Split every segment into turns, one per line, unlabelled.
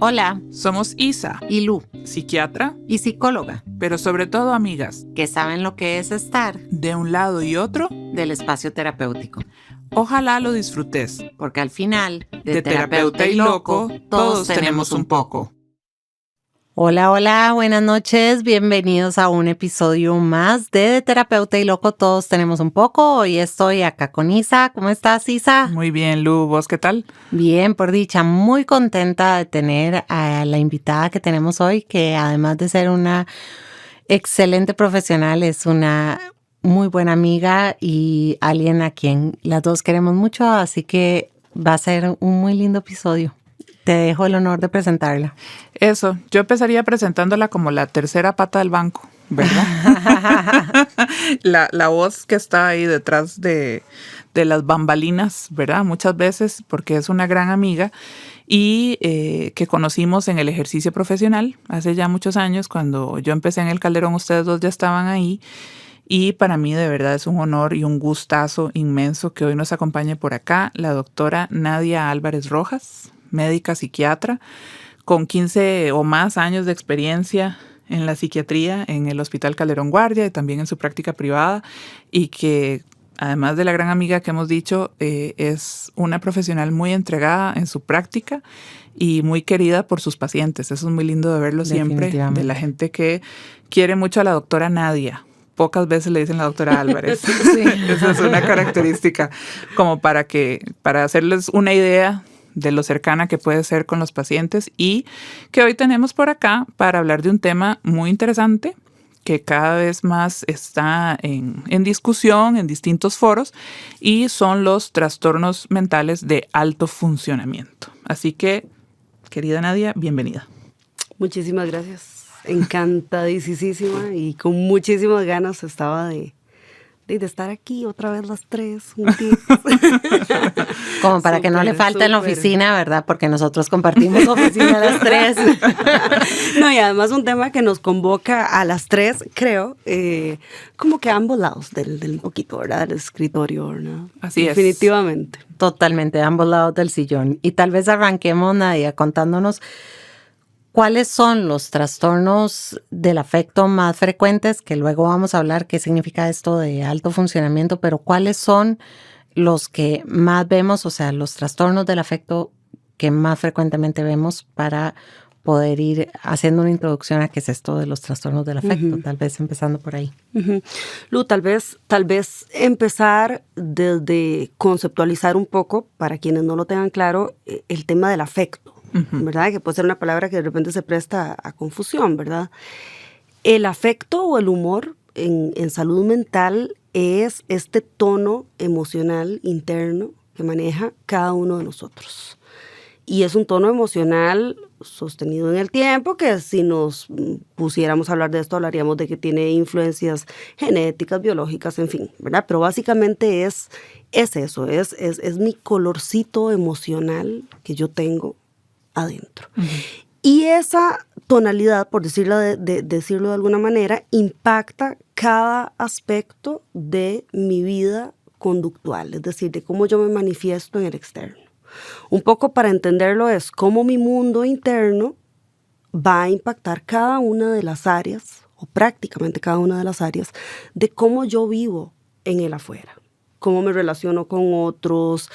Hola,
Somos Isa,
y Lu,
psiquiatra,
y psicóloga,
pero sobre todo amigas,
que saben lo que es estar
de un lado y otro.
del espacio terapéutico.
Ojalá lo disfrutes.
Porque al final,
De terapeuta y loco, todos tenemos un poco.
Hola, hola, buenas noches, bienvenidos a un episodio más de Terapeuta y Loco, todos tenemos un poco. Hoy estoy acá con Isa. ¿Cómo estás, Isa?
Muy bien, Lu, ¿vos qué tal?
Bien, por dicha, muy contenta de tener a la invitada que tenemos hoy, que además de ser una excelente profesional, es una muy buena amiga y alguien a quien las dos queremos mucho, así que va a ser un muy lindo episodio. Te dejo el honor de presentarla.
Eso, yo empezaría presentándola como la tercera pata del banco, ¿verdad? la voz que está ahí detrás de las bambalinas, ¿verdad? Muchas veces, porque es una gran amiga y que conocimos en el ejercicio profesional hace ya muchos años. Cuando yo empecé en el Calderón, ustedes dos ya estaban ahí. Y para mí de verdad es un honor y un gustazo inmenso que hoy nos acompañe por acá la doctora Nadia Álvarez Rojas, médica psiquiatra, con 15 o más años de experiencia en la psiquiatría en el Hospital Calderón Guardia y también en su práctica privada, y que además de la gran amiga que hemos dicho, es una profesional muy entregada en su práctica y muy querida por sus pacientes. Eso es muy lindo de verlo siempre, de la gente que quiere mucho a la doctora Nadia. Pocas veces le dicen la doctora Álvarez. Sí. Esa es una característica como para hacerles una idea de lo cercana que puede ser con los pacientes, y que hoy tenemos por acá para hablar de un tema muy interesante que cada vez más está en discusión en distintos foros, y son los trastornos mentales de alto funcionamiento. Así que, querida Nadia, bienvenida.
Muchísimas gracias. Encantadísima y con muchísimas ganas estaba de estar aquí otra vez las tres juntitas.
Como para que no le falte en la oficina, ¿verdad? Porque nosotros compartimos oficina las tres.
No, y además un tema que nos convoca a las tres, creo, como que a ambos lados del poquito, ¿verdad? Del escritorio, ¿verdad?
Así es.
Definitivamente.
Totalmente, a ambos lados del sillón. Y tal vez arranquemos, Nadia, contándonos ¿cuáles son los trastornos del afecto más frecuentes? Que luego vamos a hablar qué significa esto de alto funcionamiento, pero ¿cuáles son los que más vemos, o sea, los trastornos del afecto que más frecuentemente vemos, para poder ir haciendo una introducción a qué es esto de los trastornos del afecto? Tal vez empezando por ahí.
Lu, tal vez empezar desde conceptualizar un poco, para quienes no lo tengan claro, el tema del afecto. ¿Verdad? Que puede ser una palabra que de repente se presta a confusión, ¿verdad? El afecto o el humor en salud mental es este tono emocional interno que maneja cada uno de nosotros. Y es un tono emocional sostenido en el tiempo, que si nos pusiéramos a hablar de esto, hablaríamos de que tiene influencias genéticas, biológicas, en fin, ¿verdad? Pero básicamente es eso, es mi colorcito emocional que yo tengo adentro. Y esa tonalidad, por decirlo de alguna manera, impacta cada aspecto de mi vida conductual, es decir, de cómo yo me manifiesto en el externo. Un poco para entenderlo es cómo mi mundo interno va a impactar cada una de las áreas, o prácticamente cada una de las áreas, de cómo yo vivo en el afuera. Cómo me relaciono con otros,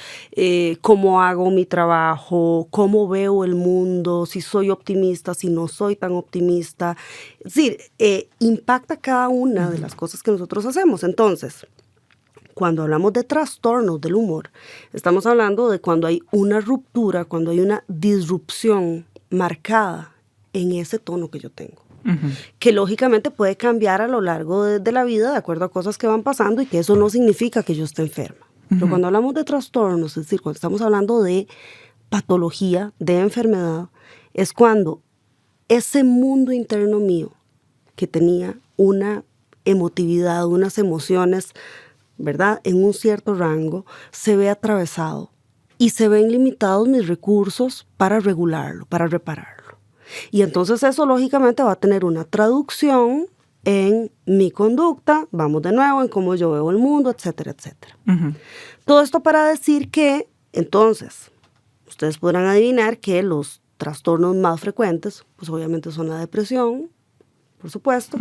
cómo hago mi trabajo, cómo veo el mundo, si soy optimista, si no soy tan optimista. Es decir, impacta cada una de las cosas que nosotros hacemos. Entonces, cuando hablamos de trastornos del humor, estamos hablando de cuando hay una ruptura, cuando hay una disrupción marcada en ese tono que yo tengo. Que lógicamente puede cambiar a lo largo de la vida de acuerdo a cosas que van pasando, y que eso no significa que yo esté enferma. Pero cuando hablamos de trastornos, es decir, cuando estamos hablando de patología, de enfermedad, es cuando ese mundo interno mío, que tenía una emotividad, unas emociones, ¿verdad?, en un cierto rango, se ve atravesado y se ven limitados mis recursos para regularlo, para repararlo. Y entonces eso lógicamente va a tener una traducción en mi conducta, vamos de nuevo, en cómo yo veo el mundo, etcétera, etcétera. Todo esto para decir que, entonces, ustedes podrán adivinar que los trastornos más frecuentes, pues obviamente son la depresión, por supuesto,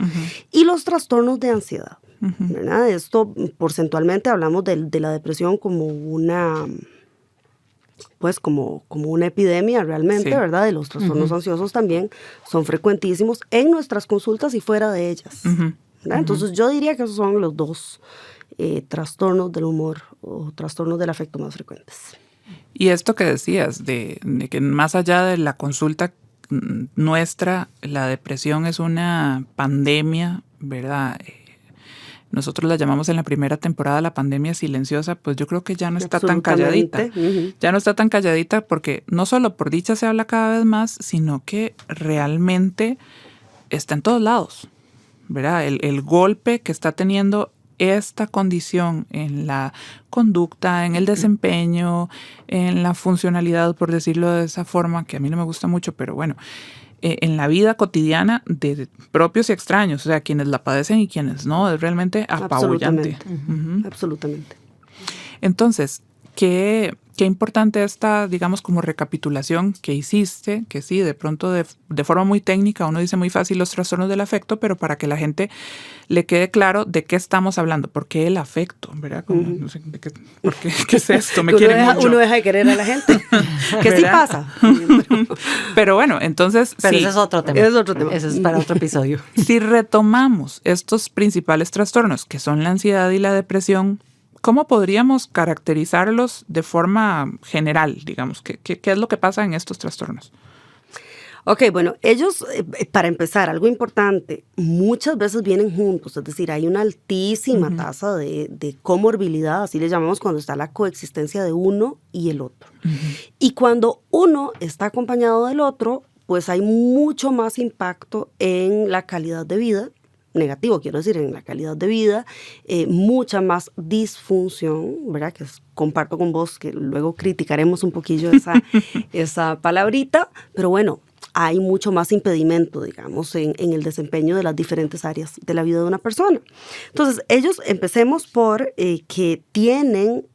y los trastornos de ansiedad, ¿verdad? Esto, porcentualmente, hablamos de la depresión como una, pues como una epidemia realmente, sí, ¿verdad? De los trastornos ansiosos también son frecuentísimos en nuestras consultas y fuera de ellas, ¿verdad? Entonces yo diría que esos son los dos trastornos del humor o trastornos del afecto más frecuentes.
Y esto que decías, de que más allá de la consulta nuestra, la depresión es una pandemia, ¿verdad? Nosotros la llamamos en la primera temporada la pandemia silenciosa, pues yo creo que ya no está tan calladita. Ya no está tan calladita porque no solo por dicha se habla cada vez más, sino que realmente está en todos lados, ¿verdad? El golpe que está teniendo esta condición en la conducta, en el desempeño, en la funcionalidad, por decirlo de esa forma, que a mí no me gusta mucho, pero bueno, en la vida cotidiana de propios y extraños, o sea, quienes la padecen y quienes no, es realmente apabullante.
Absolutamente.
Entonces, qué importante esta, digamos, como recapitulación que hiciste, que sí, de pronto de forma muy técnica, uno dice muy fácil los trastornos del afecto, pero para que la gente le quede claro de qué estamos hablando, por qué el afecto, ¿verdad? Como, no sé, ¿qué es esto? Me quiere mucho.
Uno deja de querer a la gente, que sí pasa.
Pero bueno, entonces
pero
sí.
Ese es otro tema. Ese es para otro episodio.
Si retomamos estos principales trastornos, que son la ansiedad y la depresión, ¿cómo podríamos caracterizarlos de forma general, digamos? ¿Qué es lo que pasa en estos trastornos?
Ok, bueno, ellos, para empezar, algo importante, muchas veces vienen juntos, es decir, hay una altísima tasa de comorbilidad, así le llamamos cuando está la coexistencia de uno y el otro. Y cuando uno está acompañado del otro, pues hay mucho más impacto en la calidad de vida, negativo, quiero decir, en la calidad de vida, mucha más disfunción, ¿verdad? Que comparto con vos, que luego criticaremos un poquillo esa palabrita, pero bueno, hay mucho más impedimento, digamos, en el desempeño de las diferentes áreas de la vida de una persona. Entonces, ellos empecemos por que tienen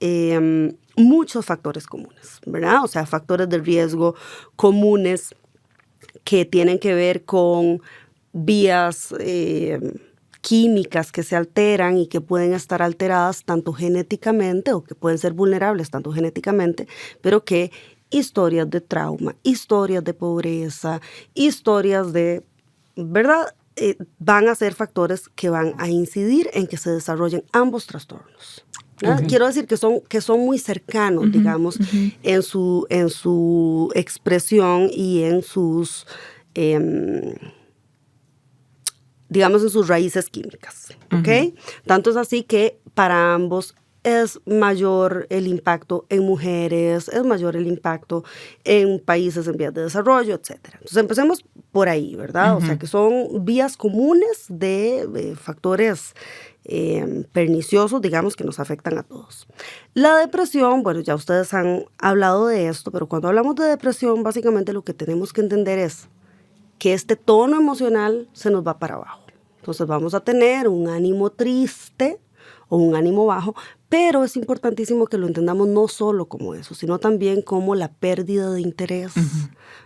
muchos factores comunes, ¿verdad? O sea, factores de riesgo comunes que tienen que ver con vías químicas que se alteran y que pueden estar alteradas tanto genéticamente o que pueden ser vulnerables tanto genéticamente, pero que historias de trauma, historias de pobreza, historias de, ¿verdad? Van a ser factores que van a incidir en que se desarrollen ambos trastornos. Quiero decir que son muy cercanos, digamos, en su expresión y en sus digamos, en sus raíces químicas, ¿ok? Tanto es así que para ambos es mayor el impacto en mujeres, es mayor el impacto en países en vías de desarrollo, etc. Entonces, empecemos por ahí, ¿verdad? O sea, que son vías comunes de factores perniciosos, digamos, que nos afectan a todos. La depresión, bueno, ya ustedes han hablado de esto, pero cuando hablamos de depresión, básicamente lo que tenemos que entender es que este tono emocional se nos va para abajo. Entonces vamos a tener un ánimo triste o un ánimo bajo, pero es importantísimo que lo entendamos no solo como eso, sino también como la pérdida de interés,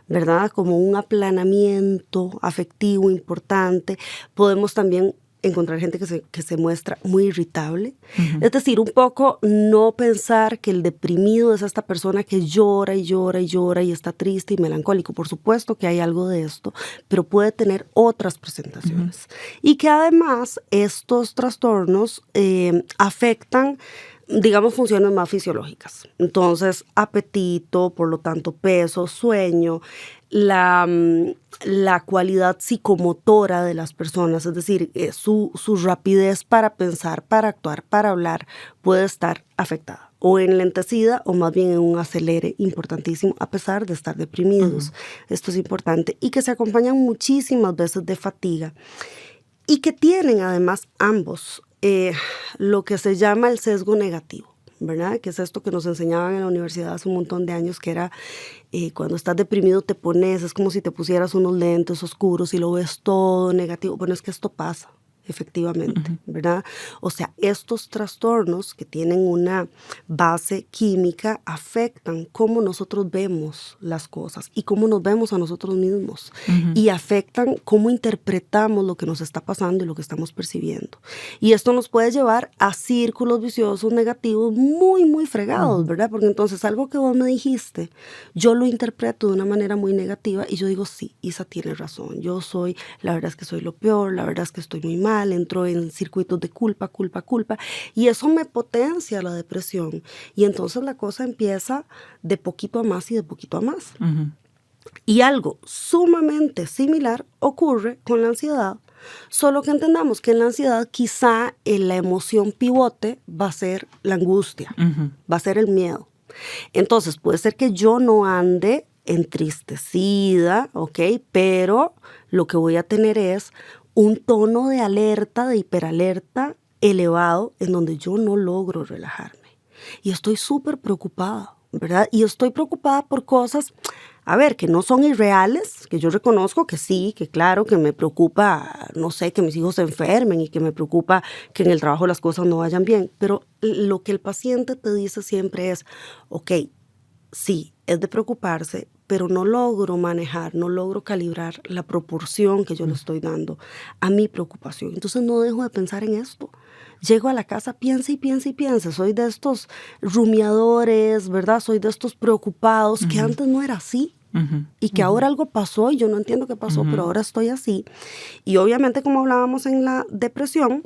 ¿verdad? Como un aplanamiento afectivo importante. Podemos también encontrar gente que se muestra muy irritable. Es decir, un poco no pensar que el deprimido es esta persona que llora y llora y llora y está triste y melancólico. Por supuesto que hay algo de esto, pero puede tener otras presentaciones. Y que además estos trastornos afectan, digamos, funciones más fisiológicas. Entonces, apetito, por lo tanto, peso, sueño, la cualidad psicomotora de las personas, es decir, su rapidez para pensar, para actuar, para hablar, puede estar afectada o enlentecida o más bien en un acelere importantísimo a pesar de estar deprimidos. Esto es importante y que se acompañan muchísimas veces de fatiga y que tienen además ambos lo que se llama el sesgo negativo, ¿verdad? Que es esto que nos enseñaban en la universidad hace un montón de años, que era cuando estás deprimido te pones, es como si te pusieras unos lentes oscuros y lo ves todo negativo. Bueno, es que esto pasa, efectivamente, ¿verdad? O sea, estos trastornos que tienen una base química afectan cómo nosotros vemos las cosas y cómo nos vemos a nosotros mismos y afectan cómo interpretamos lo que nos está pasando y lo que estamos percibiendo. Y esto nos puede llevar a círculos viciosos negativos muy, muy fregados, ¿verdad? Porque entonces algo que vos me dijiste, yo lo interpreto de una manera muy negativa y yo digo, sí, Isa tiene razón, la verdad es que soy lo peor, la verdad es que estoy muy mal, entro en circuitos de culpa, y eso me potencia la depresión. Y entonces la cosa empieza de poquito a más y de poquito a más. Y algo sumamente similar ocurre con la ansiedad, solo que entendamos que en la ansiedad quizá la emoción pivote va a ser la angustia, va a ser el miedo. Entonces puede ser que yo no ande entristecida, ¿ok? Pero lo que voy a tener es un tono de alerta, de hiperalerta elevado, en donde yo no logro relajarme. Y estoy súper preocupada, ¿verdad? Y estoy preocupada por cosas, a ver, que no son irreales, que yo reconozco que sí, que claro, que me preocupa, no sé, que mis hijos se enfermen y que me preocupa que en el trabajo las cosas no vayan bien. Pero lo que el paciente te dice siempre es, ok, sí, es de preocuparse, pero no logro manejar, no logro calibrar la proporción que yo le estoy dando a mi preocupación. Entonces no dejo de pensar en esto. Llego a la casa, piensa y piensa y piensa. Soy de estos rumiadores, ¿verdad? Soy de estos preocupados que antes no era así. Y que ahora algo pasó y yo no entiendo qué pasó, pero ahora estoy así. Y obviamente, como hablábamos en la depresión,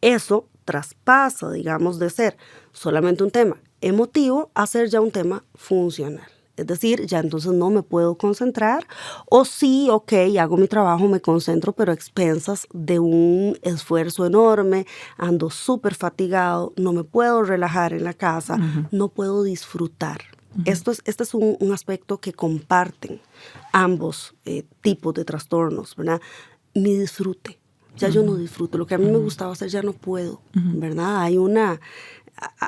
eso traspasa, digamos, de ser solamente un tema emotivo a ser ya un tema funcional. Es decir, ya entonces no me puedo concentrar, o sí, ok, hago mi trabajo, me concentro, pero a expensas de un esfuerzo enorme, ando súper fatigado, no me puedo relajar en la casa, no puedo disfrutar. Este es un aspecto que comparten ambos tipos de trastornos, ¿verdad? Mi disfrute. Ya yo no disfruto. Lo que a mí me gustaba hacer ya no puedo, ¿verdad?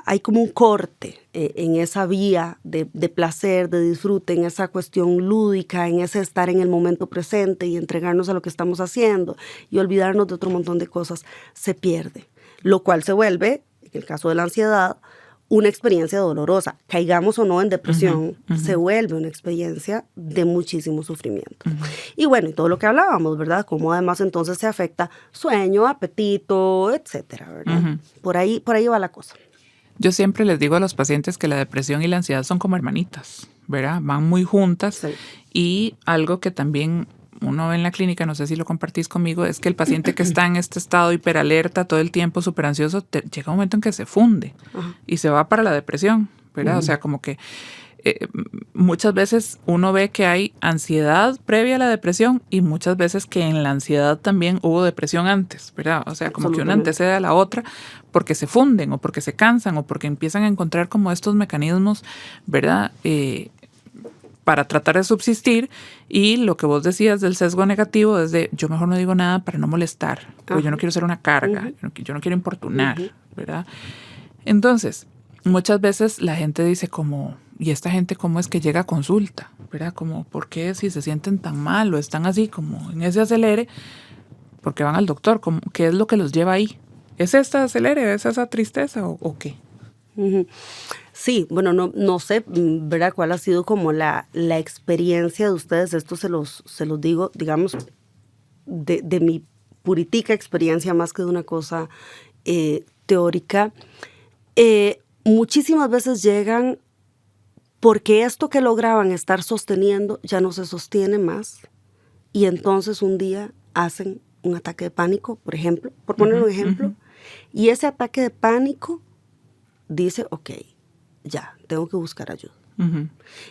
Hay como un corte en esa vía de placer, de disfrute, en esa cuestión lúdica, en ese estar en el momento presente y entregarnos a lo que estamos haciendo y olvidarnos de otro montón de cosas, se pierde. Lo cual se vuelve, en el caso de la ansiedad, una experiencia dolorosa. Caigamos o no en depresión, se vuelve una experiencia de muchísimo sufrimiento. Y bueno, y todo lo que hablábamos, ¿verdad? Cómo además entonces se afecta sueño, apetito, etcétera, ¿verdad? Por ahí va la cosa.
Yo siempre les digo a los pacientes que la depresión y la ansiedad son como hermanitas, ¿verdad? Van muy juntas.
Sí.
Y algo que también uno ve en la clínica, no sé si lo compartís conmigo, es que el paciente que está en este estado hiperalerta todo el tiempo, súper ansioso, llega un momento en que se funde y se va para la depresión, ¿verdad? O sea, como que muchas veces uno ve que hay ansiedad previa a la depresión y muchas veces que en la ansiedad también hubo depresión antes, ¿verdad? O sea, como que una antecede a la otra porque se funden o porque se cansan o porque empiezan a encontrar como estos mecanismos, ¿verdad? Para tratar de subsistir. Y lo que vos decías del sesgo negativo es de yo mejor no digo nada para no molestar, porque yo no quiero ser una carga, yo no quiero importunar, ¿verdad? Entonces, muchas veces la gente dice como, ¿y esta gente cómo es que llega a consulta? ¿Verdad? Como, ¿por qué si se sienten tan mal o están así como en ese acelere? ¿Por qué van al doctor? ¿Qué es lo que los lleva ahí? ¿Es esta acelere? ¿Es esa tristeza o qué?
Sí, bueno, no sé, ¿verdad? ¿Cuál ha sido como la experiencia de ustedes? Esto se los digo, digamos, de mi puritica experiencia más que de una cosa teórica. Muchísimas veces llegan porque esto que lograban estar sosteniendo ya no se sostiene más y entonces un día hacen un ataque de pánico, por ejemplo, por poner un ejemplo, y ese ataque de pánico dice, ok, ya, tengo que buscar ayuda.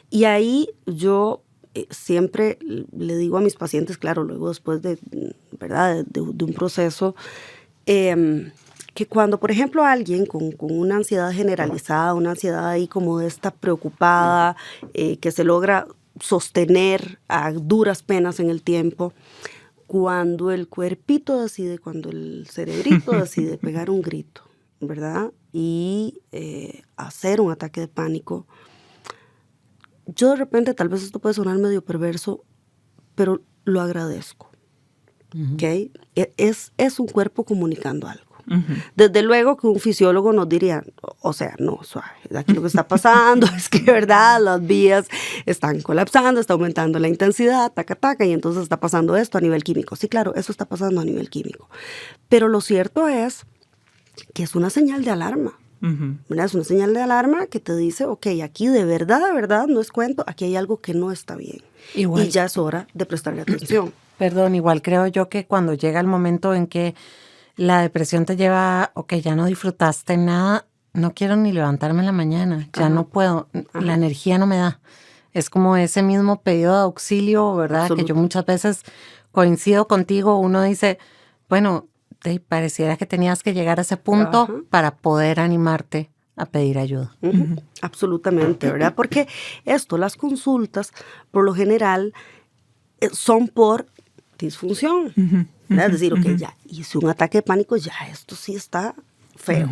Y ahí yo siempre le digo a mis pacientes, claro, luego después de, ¿verdad? de un proceso, que cuando, por ejemplo, alguien con una ansiedad generalizada, una ansiedad ahí como de esta preocupada, que se logra sostener a duras penas en el tiempo, cuando el cuerpito decide, cuando el cerebrito decide pegar un grito, ¿verdad? Y hacer un ataque de pánico, yo de repente, tal vez esto puede sonar medio perverso, pero lo agradezco. ¿okay? Es un cuerpo comunicando algo. Desde luego que un fisiólogo nos diría, o sea, no, suave, aquí lo que está pasando es que, ¿verdad? Las vías están colapsando, está aumentando la intensidad, taca, taca, y entonces está pasando esto a nivel químico. Sí, claro, eso está pasando a nivel químico. Pero lo cierto es que es una señal de alarma. ¿Verdad? Es una señal de alarma que te dice, ok, aquí de verdad, no es cuento, aquí hay algo que no está bien. Igual. Y ya es hora de prestarle atención.
Perdón, igual creo yo que cuando llega el momento en que la depresión te lleva, ok, ya no disfrutaste nada, no quiero ni levantarme en la mañana, ya no puedo, la energía no me da. Es como ese mismo pedido de auxilio, ¿verdad? Absoluto. Que yo muchas veces coincido contigo, uno dice, bueno, te pareciera que tenías que llegar a ese punto para poder animarte a pedir ayuda.
Absolutamente, ¿verdad? Porque las consultas, por lo general, son por disfunción. Es decir, ok, ya hice un ataque de pánico, ya esto sí está feo.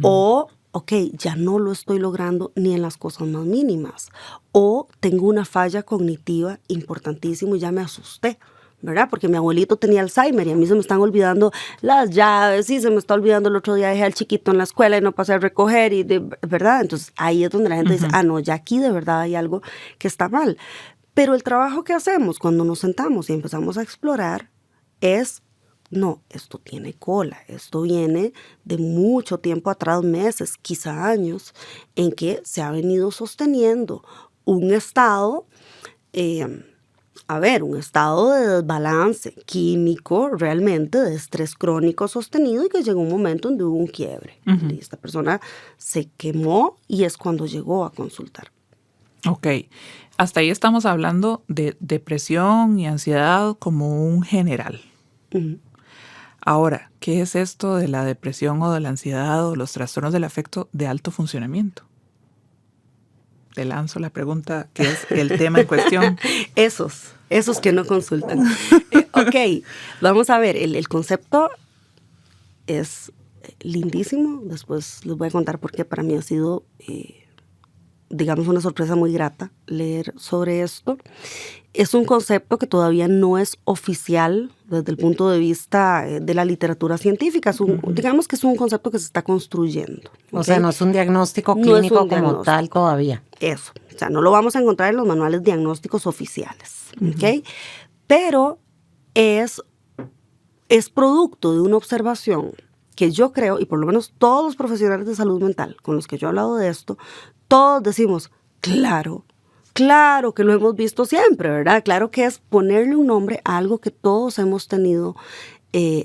O, ok, ya no lo estoy logrando ni en las cosas más mínimas. O tengo una falla cognitiva importantísima y ya me asusté, ¿verdad? Porque mi abuelito tenía Alzheimer y a mí se me están olvidando las llaves y se me está olvidando el otro día dejé al chiquito en la escuela y no pasé a recoger, ¿verdad? Entonces ahí es donde la gente dice, no, ya aquí de verdad hay algo que está mal. Pero el trabajo que hacemos cuando nos sentamos y empezamos a explorar es, no, esto tiene cola, esto viene de mucho tiempo atrás, meses, quizá años, en que se ha venido sosteniendo un estado, un estado de desbalance químico, realmente de estrés crónico sostenido y que llegó un momento donde hubo un quiebre. Y esta persona se quemó y es cuando llegó a consultar.
Ok, hasta ahí estamos hablando de depresión y ansiedad como un general. Ahora, ¿qué es esto de la depresión o de la ansiedad o los trastornos del afecto de alto funcionamiento? Te lanzo la pregunta, que es el tema en cuestión.
Esos que no consultan. Ok, vamos a ver, el concepto es lindísimo. Después les voy a contar por qué para mí ha sido, digamos, una sorpresa muy grata leer sobre esto. Es un concepto que todavía no es oficial desde el punto de vista de la literatura científica. Digamos que es un concepto que se está construyendo. ¿Okay?
O sea, no es un diagnóstico clínico como tal todavía.
Eso. O sea, no lo vamos a encontrar en los manuales diagnósticos oficiales. ¿Okay? Pero es producto de una observación que yo creo, y por lo menos todos los profesionales de salud mental con los que yo he hablado de esto, todos decimos, claro que lo hemos visto siempre, ¿verdad? Claro que es ponerle un nombre a algo que todos hemos tenido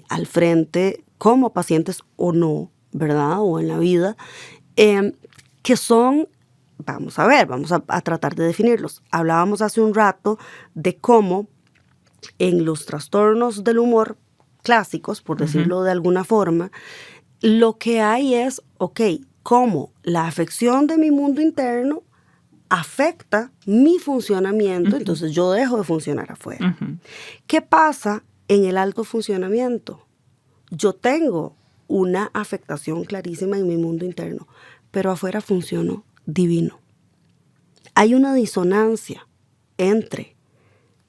al frente como pacientes o no, ¿verdad? O en la vida, que son, vamos a tratar de definirlos. Hablábamos hace un rato de cómo en los trastornos del humor clásicos, por decirlo de alguna forma, lo que hay es, ok, cómo la afección de mi mundo interno afecta mi funcionamiento, entonces yo dejo de funcionar afuera. ¿Qué pasa en el alto funcionamiento? Yo tengo una afectación clarísima en mi mundo interno, pero afuera funciono divino. Hay una disonancia entre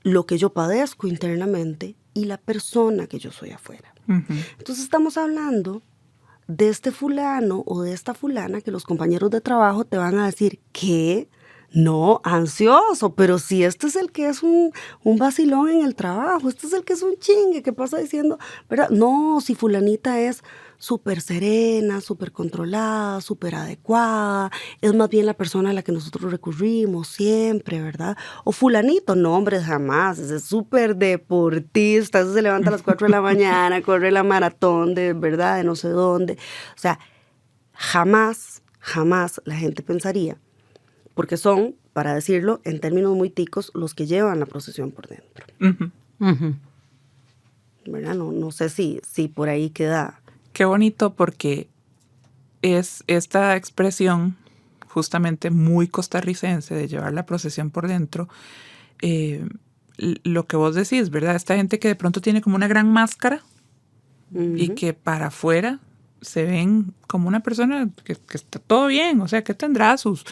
lo que yo padezco internamente y la persona que yo soy afuera. Entonces estamos hablando de este fulano o de esta fulana que los compañeros de trabajo te van a decir que no, ansioso, pero si este es el que es un vacilón en el trabajo, este es el que es un chingue, que pasa diciendo, ¿verdad? No, si fulanita es súper serena, súper controlada, súper adecuada, es más bien la persona a la que nosotros recurrimos siempre, ¿verdad? O fulanito, no, hombre, jamás, es súper deportista, ese se levanta a las 4 de la mañana, corre la maratón de, ¿verdad?, de no sé dónde. O sea, jamás la gente pensaría, porque son, para decirlo en términos muy ticos, los que llevan la procesión por dentro. ¿Verdad? No sé si por ahí queda.
Qué bonito, porque es esta expresión justamente muy costarricense de llevar la procesión por dentro. Lo que vos decís, ¿verdad? Esta gente que de pronto tiene como una gran máscara y que para afuera se ven como una persona que está todo bien, o sea, que tendrá sus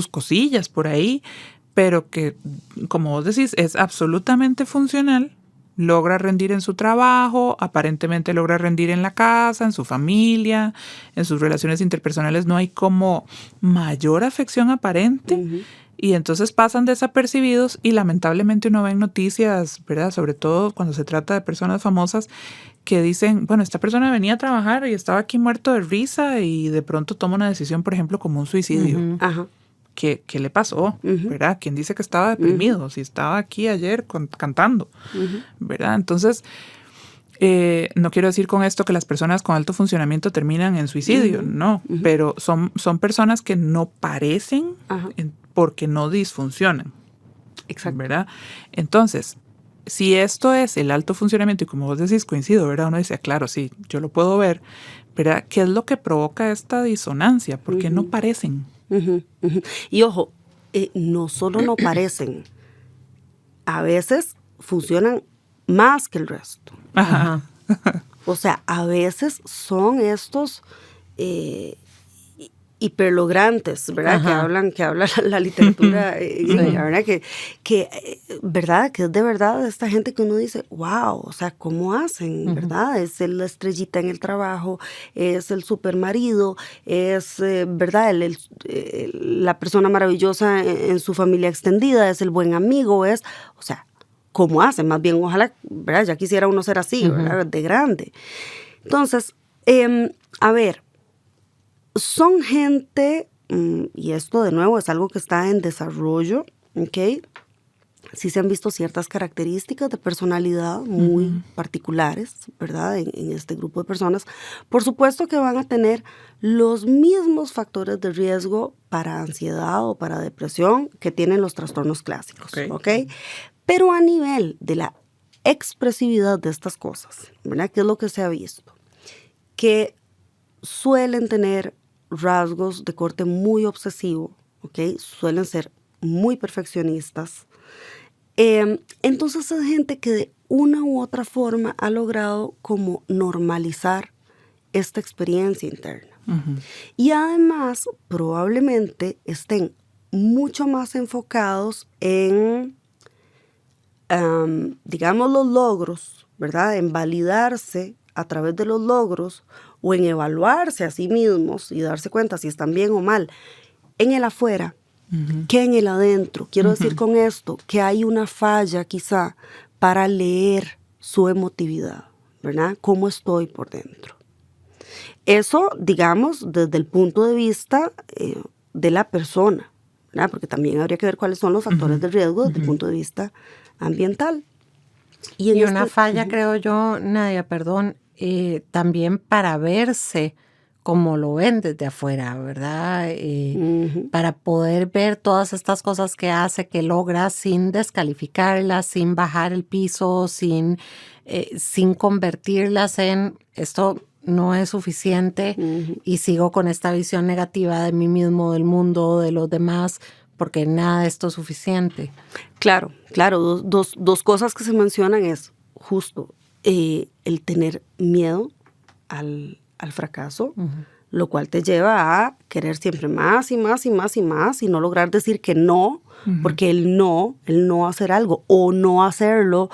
cosillas por ahí, pero que, como vos decís, es absolutamente funcional logra rendir en su trabajo, aparentemente logra rendir en la casa, en su familia, en sus relaciones interpersonales, no hay como mayor afección aparente. Y entonces pasan desapercibidos y lamentablemente uno ve en noticias, ¿verdad? Sobre todo cuando se trata de personas famosas que dicen, bueno, esta persona venía a trabajar y estaba aquí muerto de risa y de pronto toma una decisión, por ejemplo, como un suicidio.
Ajá.
¿Qué le pasó? ¿Verdad? ¿Quién dice que estaba deprimido? Si estaba aquí ayer cantando, ¿verdad? Entonces, no quiero decir con esto que las personas con alto funcionamiento terminan en suicidio, no, pero son personas que no parecen porque no disfuncionan.
Exacto.
¿Verdad? Entonces, si esto es el alto funcionamiento, y como vos decís, coincido, ¿verdad? Uno dice, claro, sí, yo lo puedo ver, ¿verdad? ¿Qué es lo que provoca esta disonancia? ¿Por qué no parecen?
Y ojo, no solo no parecen, a veces funcionan más que el resto.
Ajá.
O sea, a veces son estos hiperlograntes, ¿verdad? Que habla la literatura gringa, ¿verdad? ¿Verdad? Que es de verdad esta gente que uno dice, wow, o sea, ¿cómo hacen? ¿Verdad? Es la estrellita en el trabajo, es el super marido, es, ¿verdad? La persona maravillosa en su familia extendida, es el buen amigo, o sea, ¿cómo hacen? Más bien, ojalá, ¿verdad? Ya quisiera uno ser así, ¿verdad? De grande. Entonces, a ver, son gente, y esto de nuevo es algo que está en desarrollo, ¿ok? Sí se han visto ciertas características de personalidad muy particulares, ¿verdad? En este grupo de personas. Por supuesto que van a tener los mismos factores de riesgo para ansiedad o para depresión que tienen los trastornos clásicos, ¿ok? Pero a nivel de la expresividad de estas cosas, ¿verdad? ¿Qué es lo que se ha visto? Que suelen tener rasgos de corte muy obsesivo, ¿ok? Suelen ser muy perfeccionistas. Entonces es gente que de una u otra forma ha logrado como normalizar esta experiencia interna. Y además probablemente estén mucho más enfocados en, digamos, los logros, ¿verdad? En validarse a través de los logros o en evaluarse a sí mismos y darse cuenta si están bien o mal en el afuera que en el adentro. Quiero decir con esto que hay una falla quizá para leer su emotividad, ¿verdad? ¿Cómo estoy por dentro? Eso, digamos, desde el punto de vista de la persona, ¿verdad? Porque también habría que ver cuáles son los factores de riesgo desde el punto de vista ambiental.
Y una falla, creo yo, Nadia, perdón, también para verse como lo ven desde afuera, ¿verdad? Para poder ver todas estas cosas que hace, que logra sin descalificarlas, sin bajar el piso, sin convertirlas en esto no es suficiente y sigo con esta visión negativa de mí mismo, del mundo, de los demás, porque nada de esto es suficiente.
Claro. Dos cosas que se mencionan es justo el tener miedo al fracaso, lo cual te lleva a querer siempre más y más y más y más y no lograr decir que no, porque el no hacer algo o no hacerlo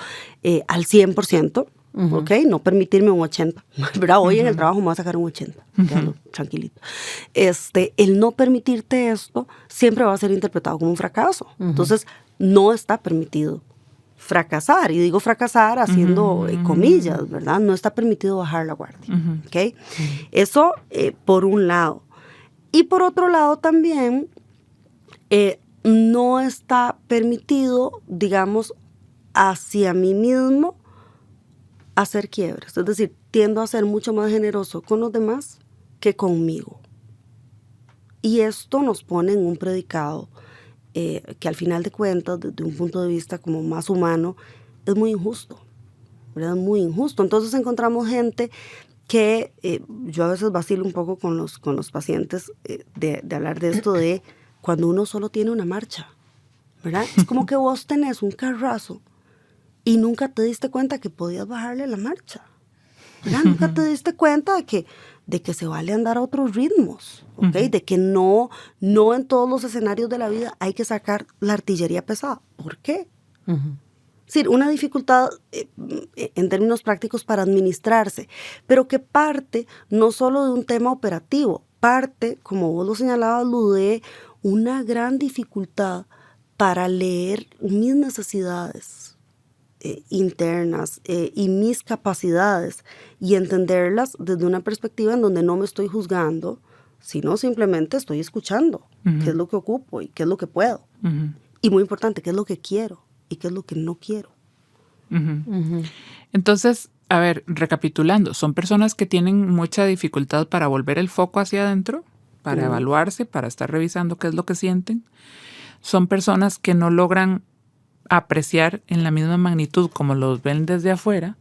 al 100%, ¿ok? No permitirme un 80%, ¿verdad? Hoy en el trabajo me voy a sacar un 80%, tranquilito. El no permitirte esto siempre va a ser interpretado como un fracaso. Entonces, no está permitido fracasar, y digo fracasar haciendo comillas, ¿verdad? No está permitido bajar la guardia, ¿ok? Eso por un lado. Y por otro lado también, no está permitido, digamos, hacia mí mismo hacer quiebres. Es decir, tiendo a ser mucho más generoso con los demás que conmigo. Y esto nos pone en un predicado que al final de cuentas, desde un punto de vista como más humano, es muy injusto, ¿verdad? Muy injusto. Entonces encontramos gente que yo a veces vacilo un poco con los pacientes de hablar de esto de cuando uno solo tiene una marcha, ¿verdad? Es como que vos tenés un carrazo y nunca te diste cuenta que podías bajarle la marcha, ¿verdad? Nunca te diste cuenta de que se vale andar a otros ritmos, ¿ok? De que no en todos los escenarios de la vida hay que sacar la artillería pesada. ¿Por qué? Sí, una dificultad en términos prácticos para administrarse, pero que parte no solo de un tema operativo, parte, como vos lo señalabas, Lu, de una gran dificultad para leer mis necesidades internas y mis capacidades y entenderlas desde una perspectiva en donde no me estoy juzgando, sino simplemente estoy escuchando qué es lo que ocupo y qué es lo que puedo. Y muy importante, qué es lo que quiero y qué es lo que no quiero.
Entonces, a ver, recapitulando, son personas que tienen mucha dificultad para volver el foco hacia adentro, para evaluarse, para estar revisando qué es lo que sienten. Son personas que no logran apreciar en la misma magnitud como los ven desde afuera,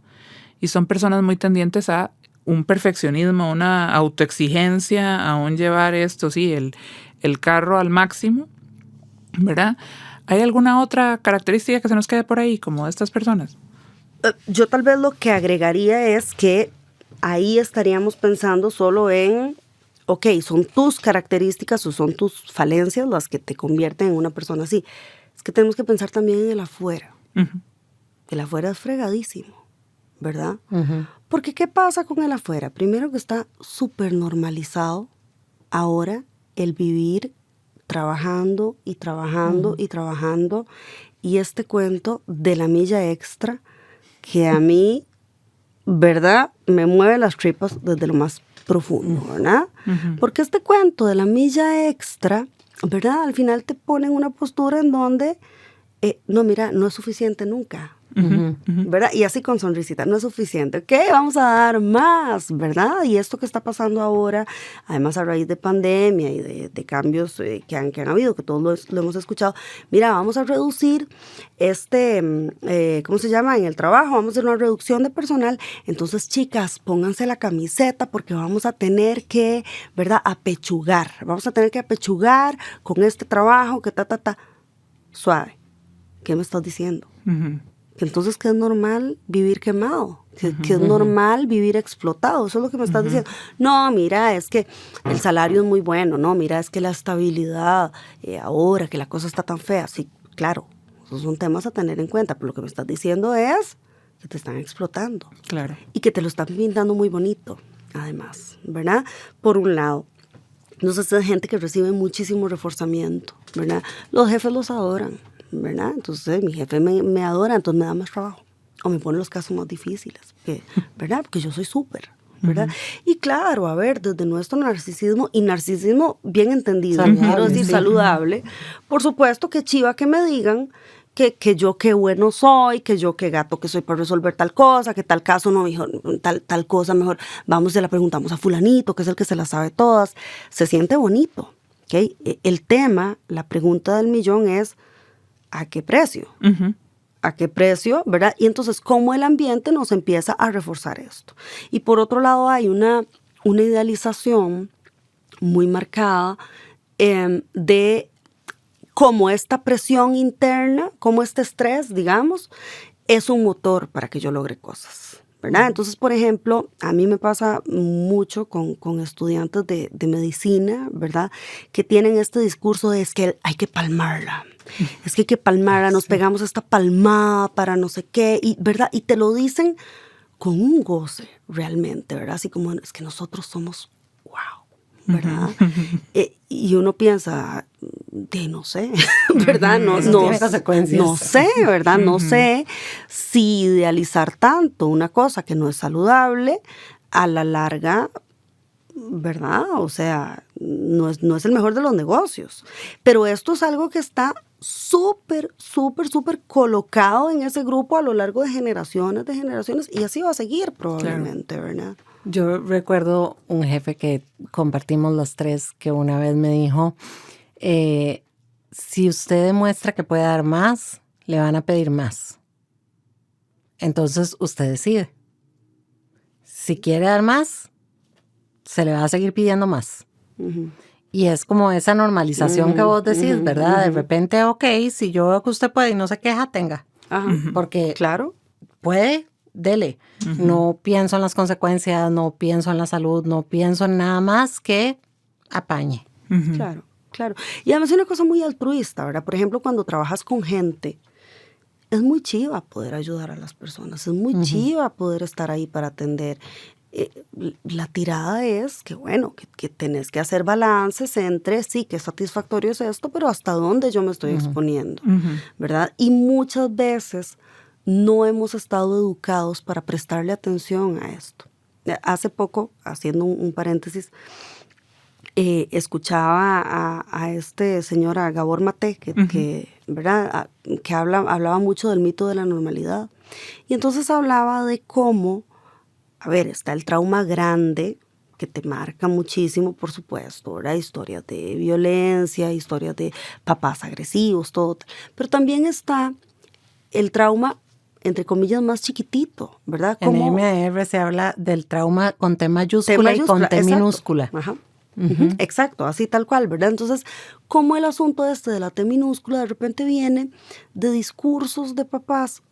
y son personas muy tendientes a un perfeccionismo, una autoexigencia, a un llevar esto, sí, el carro al máximo, ¿verdad? ¿Hay alguna otra característica que se nos quede por ahí, como de estas personas?
Yo tal vez lo que agregaría es que ahí estaríamos pensando solo en, ok, son tus características o son tus falencias las que te convierten en una persona así. Es que tenemos que pensar también en el afuera. El afuera es fregadísimo, ¿verdad? Porque ¿qué pasa con el afuera? Primero que está súper normalizado ahora el vivir trabajando y trabajando y trabajando, y este cuento de la milla extra que a mí, ¿verdad?, me mueve las tripas desde lo más profundo, ¿verdad? Porque este cuento de la milla extra, ¿verdad?, al final te pone en una postura en donde, no, mira, no es suficiente nunca. ¿Verdad? Y así con sonrisita, no es suficiente, ok, vamos a dar más, ¿verdad? Y esto que está pasando ahora, además a raíz de pandemia y de cambios que han habido, que todos lo hemos escuchado, mira, vamos a reducir ¿cómo se llama? En el trabajo, vamos a hacer una reducción de personal, entonces chicas, pónganse la camiseta porque vamos a tener que, ¿verdad?, vamos a tener que apechugar con este trabajo que suave, ¿qué me estás diciendo? Entonces, que es normal vivir quemado, que es normal vivir explotado, eso es lo que me estás diciendo. No, mira, es que el salario es muy bueno, no, mira, es que la estabilidad, ahora que la cosa está tan fea, sí, claro, esos son temas a tener en cuenta, pero lo que me estás diciendo es que te están explotando.
Claro.
Y que te lo están pintando muy bonito, además, ¿verdad? Por un lado. Entonces, es gente que recibe muchísimo reforzamiento, ¿verdad? Los jefes los adoran, ¿verdad? Entonces mi jefe me adora, entonces me da más trabajo o me pone los casos más difíciles, ¿verdad? Porque yo soy súper, ¿verdad? Y claro, a ver, desde nuestro narcisismo, y narcisismo bien entendido, quiero decir saludable, por supuesto que chiva que me digan que yo qué bueno soy, que yo qué gato que soy para resolver tal cosa, que tal caso no, mejor, tal cosa mejor, vamos, se la preguntamos a fulanito, que es el que se la sabe todas, se siente bonito, ¿ok? El tema, la pregunta del millón es, ¿a qué precio? ¿A qué precio? ¿Verdad? Y entonces, ¿cómo el ambiente nos empieza a reforzar esto? Y por otro lado, hay una idealización muy marcada de cómo esta presión interna, cómo este estrés, digamos, es un motor para que yo logre cosas, ¿verdad? Entonces, por ejemplo, a mí me pasa mucho con estudiantes de medicina, ¿verdad?, que tienen este discurso de es que hay que palmarla. Es que hay que palmarla, nos pegamos esta palmada para no sé qué, y, ¿verdad? Y te lo dicen con un goce realmente, ¿verdad? Así como, es que nosotros somos wow, ¿verdad? Y uno piensa, no sé, ¿verdad? No
tiene consecuencias.
No sé, ¿verdad? No sé si idealizar tanto una cosa que no es saludable, a la larga, ¿verdad? O sea, no es el mejor de los negocios. Pero esto es algo que está súper, súper, súper colocado en ese grupo a lo largo de generaciones, y así va a seguir probablemente, claro, ¿verdad?
Yo recuerdo un jefe que compartimos los tres que una vez me dijo, si usted demuestra que puede dar más, le van a pedir más. Entonces usted decide. Si quiere dar más, se le va a seguir pidiendo más. Y es como esa normalización que vos decís, ¿verdad? De repente, ok, si yo veo que usted puede y no se queja, tenga. Porque
claro,
puede, dele. No pienso en las consecuencias, no pienso en la salud, no pienso en nada más que apañe.
Claro. Y además es una cosa muy altruista, ¿verdad? Por ejemplo, cuando trabajas con gente, es muy chiva poder ayudar a las personas, es muy chiva poder estar ahí para atender. La tirada es que, bueno, que tenés que hacer balances entre, sí, qué satisfactorio es esto, pero hasta dónde yo me estoy exponiendo, ¿verdad? Y muchas veces no hemos estado educados para prestarle atención a esto. Hace poco, haciendo un paréntesis, escuchaba a este señor, a Gabor Maté, ¿verdad? Que hablaba mucho del mito de la normalidad. Y entonces hablaba de cómo, a ver, está el trauma grande, que te marca muchísimo, por supuesto, ¿verdad? Historias de violencia, historias de papás agresivos, todo. Pero también está el trauma, entre comillas, más chiquitito, ¿verdad?
En MR se habla del trauma con T mayúscula y con T
exacto.
minúscula.
Ajá. Exacto, así tal cual, ¿verdad? Entonces, como el asunto de la T minúscula de repente viene de discursos de papás,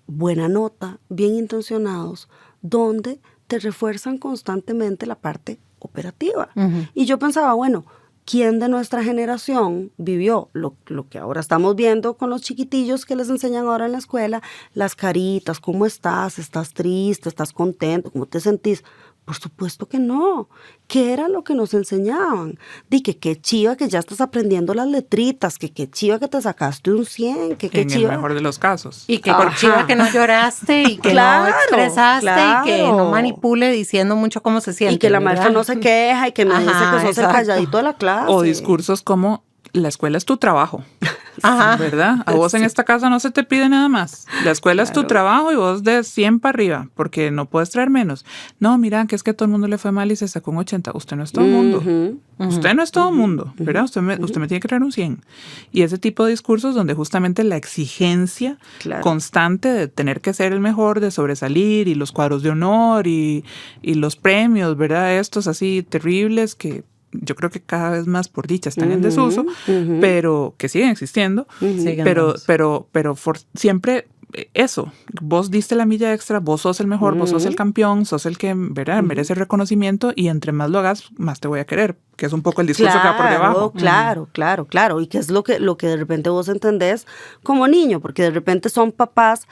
buena nota, bien intencionados, donde te refuerzan constantemente la parte operativa. Y yo pensaba, bueno, ¿quién de nuestra generación vivió lo que ahora estamos viendo con los chiquitillos que les enseñan ahora en la escuela? Las caritas, ¿cómo estás? ¿Estás triste? ¿Estás contento? ¿Cómo te sentís? Por supuesto que no. ¿Qué era lo que nos enseñaban? Di que qué chiva que ya estás aprendiendo las letritas, que qué chiva que te sacaste un 100, que qué
en
chiva.
el mejor de los casos.
Y que qué chiva que no lloraste y que no expresaste y que no manipule diciendo mucho cómo se siente.
Y que la
¿verdad?
maestra no se queja y que me dice que sos el calladito de la clase.
O discursos como, la escuela es tu trabajo. ¿Verdad? A vos en esta casa no se te pide nada más. La escuela es tu trabajo y vos de 100 para arriba, porque no puedes traer menos. No, mira, que es que a todo el mundo le fue mal y se sacó un 80. Usted no es todo el mundo. Usted no es todo el mundo, ¿verdad? Usted me tiene que traer un 100. Y ese tipo de discursos donde justamente la exigencia constante de tener que ser el mejor, de sobresalir, y los cuadros de honor y los premios, ¿verdad? Estos así terribles que yo creo que cada vez más, por dicha, están en desuso, pero que siguen existiendo, pero siempre eso, vos diste la milla extra, vos sos el mejor, vos sos el campeón, sos el que, ¿verdad? Merece reconocimiento, y entre más lo hagas, más te voy a querer, que es un poco el discurso que va por debajo.
Claro, y que es lo que de repente vos entendés como niño, porque de repente son papás,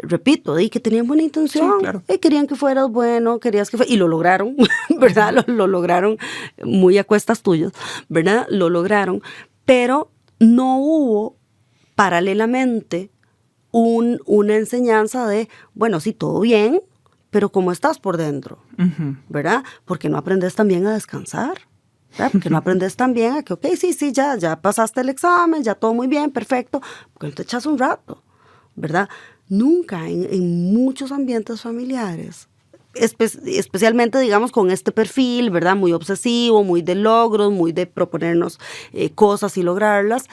repito, que tenían buena intención,
sí, claro.
Querían que fueras bueno, querías que y lo lograron, ¿verdad? Lo lograron muy a cuestas tuyas, ¿verdad? Lo lograron, pero no hubo paralelamente una enseñanza de, bueno, sí, todo bien, pero ¿cómo estás por dentro? ¿Verdad? Porque no aprendes también a descansar, ¿verdad? Porque no aprendes también a que, ok, sí, ya pasaste el examen, ya todo muy bien, perfecto, porque no te echas un rato, ¿verdad? Nunca en muchos ambientes familiares, especialmente, digamos, con este perfil, ¿verdad? Muy obsesivo, muy de logros, muy de proponernos cosas y lograrlas,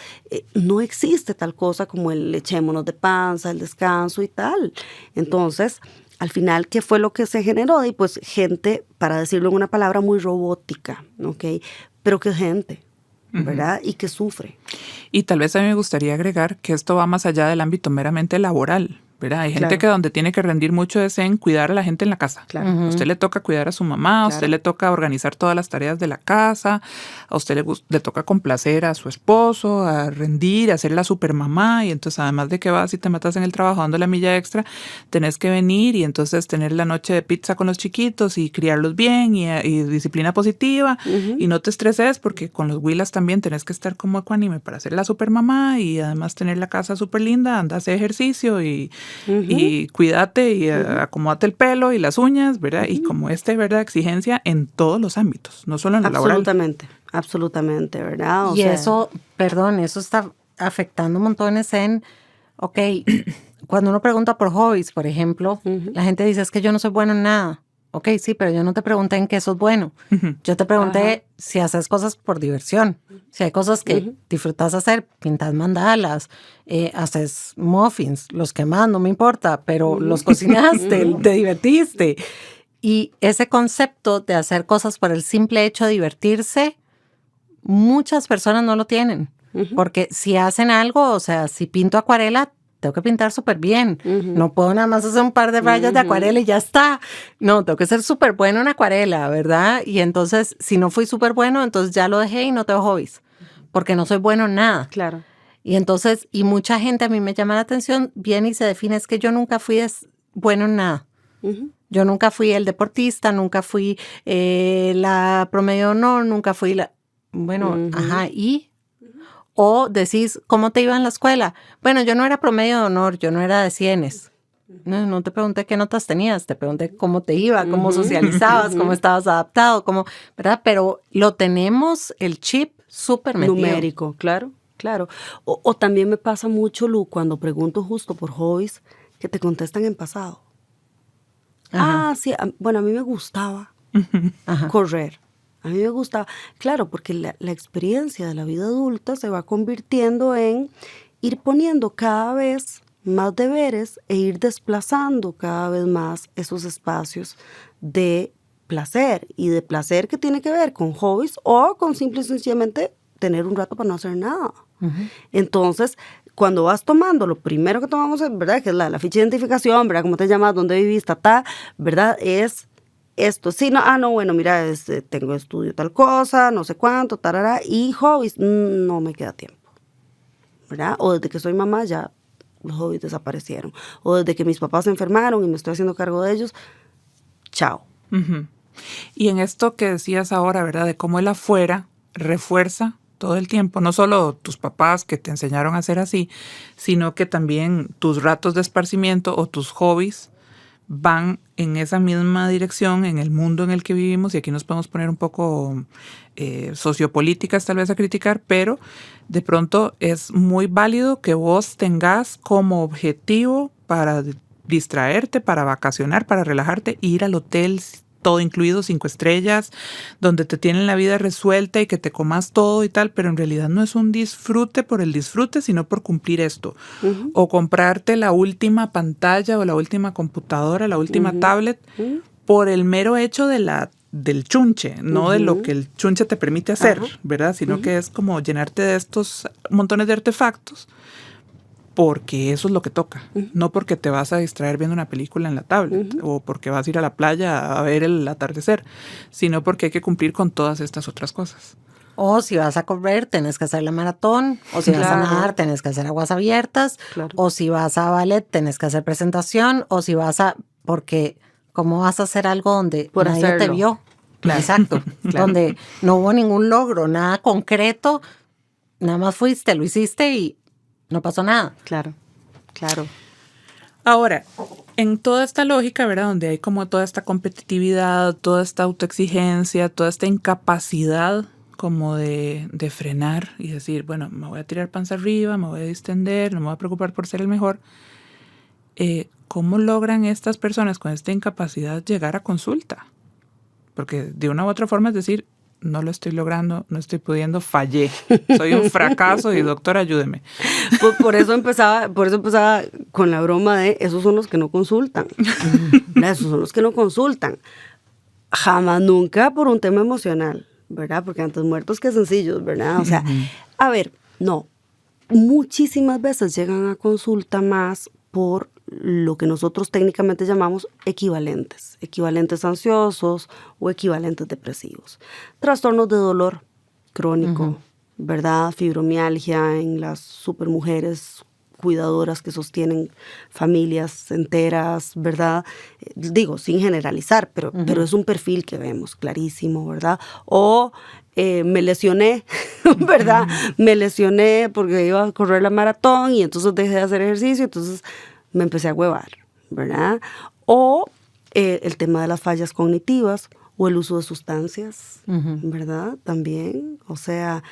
no existe tal cosa como el echémonos de panza, el descanso y tal. Entonces, al final, ¿qué fue lo que se generó? Y pues gente, para decirlo en una palabra, muy robótica, ¿ok? Pero que gente, ¿verdad? Y que sufre.
Y tal vez a mí me gustaría agregar que esto va más allá del ámbito meramente laboral, ¿verdad? Hay gente que donde tiene que rendir mucho es en cuidar a la gente en la casa. A usted le toca cuidar a su mamá, a usted le toca organizar todas las tareas de la casa, a usted le toca complacer a su esposo, a rendir, a ser la supermamá, y entonces además de que vas y te matas en el trabajo dando la milla extra, tenés que venir y entonces tener la noche de pizza con los chiquitos y criarlos bien y disciplina positiva, y no te estreses porque con los huilas también tenés que estar como ecuánime para ser la supermamá y además tener la casa súper linda, anda a hacer ejercicio y cuídate y acomódate el pelo y las uñas, ¿verdad? Y como ¿verdad? Exigencia en todos los ámbitos, no solo en lo laboral.
Absolutamente, ¿verdad?
Y eso está afectando montones en, cuando uno pregunta por hobbies, por ejemplo, la gente dice, es que yo no soy bueno en nada. Ok, sí, pero yo no te pregunté en qué sos bueno. Yo te pregunté si haces cosas por diversión. Si hay cosas que disfrutas hacer, pintas mandalas, haces muffins, los quemas, no me importa, pero los cocinaste, te divertiste. Y ese concepto de hacer cosas por el simple hecho de divertirse, muchas personas no lo tienen. Porque si hacen algo, o sea, si pinto acuarela, tengo que pintar súper bien. No puedo nada más hacer un par de rayas de acuarela y ya está. No, tengo que ser súper bueno en acuarela, ¿verdad? Y entonces, si no fui súper bueno, entonces ya lo dejé y no tengo hobbies, porque no soy bueno en nada.
Claro.
Y entonces, y mucha gente, a mí me llama la atención, viene y se define, es que yo nunca fui bueno en nada. Yo nunca fui el deportista, nunca fui la promedio de honor, nunca fui la... Bueno, ajá, ¿y? O decís, ¿cómo te iba en la escuela? Bueno, yo no era promedio de honor, yo no era de 100. No te pregunté qué notas tenías, te pregunté cómo te iba, cómo socializabas, cómo estabas adaptado, ¿verdad? Pero lo tenemos, el chip súper metido.
Numérico, claro. O también me pasa mucho, Lu, cuando pregunto justo por hobbies, que te contestan en pasado. Ajá. Sí, bueno, a mí me gustaba correr. A mí me gustaba, claro, porque la experiencia de la vida adulta se va convirtiendo en ir poniendo cada vez más deberes e ir desplazando cada vez más esos espacios de placer, y de placer que tiene que ver con hobbies o con simple y sencillamente tener un rato para no hacer nada. Entonces, cuando vas tomando, lo primero que tomamos, ¿verdad? Que es la ficha de identificación, ¿verdad? ¿Cómo te llamas? ¿Dónde vivís? ¿Verdad? Es esto. Sí, no, bueno, mira, tengo estudio tal cosa, no sé cuánto, tarara, y hobbies, no me queda tiempo, ¿verdad? O desde que soy mamá ya los hobbies desaparecieron. O desde que mis papás se enfermaron y me estoy haciendo cargo de ellos, chao.
Y en esto que decías ahora, ¿verdad? De cómo el afuera refuerza todo el tiempo, no solo tus papás que te enseñaron a ser así, sino que también tus ratos de esparcimiento o tus hobbies van en esa misma dirección en el mundo en el que vivimos, y aquí nos podemos poner un poco sociopolíticas tal vez a criticar, pero de pronto es muy válido que vos tengas como objetivo para distraerte, para vacacionar, para relajarte, ir al hotel todo incluido, 5 estrellas, donde te tienen la vida resuelta y que te comas todo y tal, pero en realidad no es un disfrute por el disfrute, sino por cumplir esto. O comprarte la última pantalla o la última computadora, la última tablet, por el mero hecho del chunche, no de lo que el chunche te permite hacer, ¿verdad? Sino que es como llenarte de estos montones de artefactos, porque eso es lo que toca, no porque te vas a distraer viendo una película en la tablet o porque vas a ir a la playa a ver el atardecer, sino porque hay que cumplir con todas estas otras cosas.
O si vas a correr, tenés que hacer la maratón, o si vas a nadar, tenés que hacer aguas abiertas, o si vas a ballet, tenés que hacer presentación, o si vas porque ¿cómo vas a hacer algo donde nadie te vio? Claro. Exacto, donde no hubo ningún logro, nada concreto, nada más fuiste, lo hiciste y no pasó nada.
Claro.
Ahora, en toda esta lógica, ¿verdad? Donde hay como toda esta competitividad, toda esta autoexigencia, toda esta incapacidad como de frenar y decir, bueno, me voy a tirar panza arriba, me voy a distender, no me voy a preocupar por ser el mejor. ¿Cómo logran estas personas con esta incapacidad llegar a consulta? Porque de una u otra forma es decir, no lo estoy logrando, no estoy pudiendo, fallé, soy un fracaso y doctor, ayúdeme.
Por eso empezaba con la broma de esos son los que no consultan. Esos son los que no consultan. Jamás, nunca por un tema emocional, ¿verdad? Porque antes muertos que sencillos, ¿verdad? O sea, a ver, no. Muchísimas veces llegan a consulta más por lo que nosotros técnicamente llamamos equivalentes ansiosos o equivalentes depresivos. Trastornos de dolor crónico, ¿verdad? Fibromialgia en las supermujeres cuidadoras que sostienen familias enteras, ¿verdad? Digo, sin generalizar, pero es un perfil que vemos clarísimo, ¿verdad? O me lesioné, ¿verdad? Me lesioné porque iba a correr la maratón y entonces dejé de hacer ejercicio, entonces me empecé a huevar, ¿verdad? O el tema de las fallas cognitivas o el uso de sustancias, ¿verdad? También, o sea,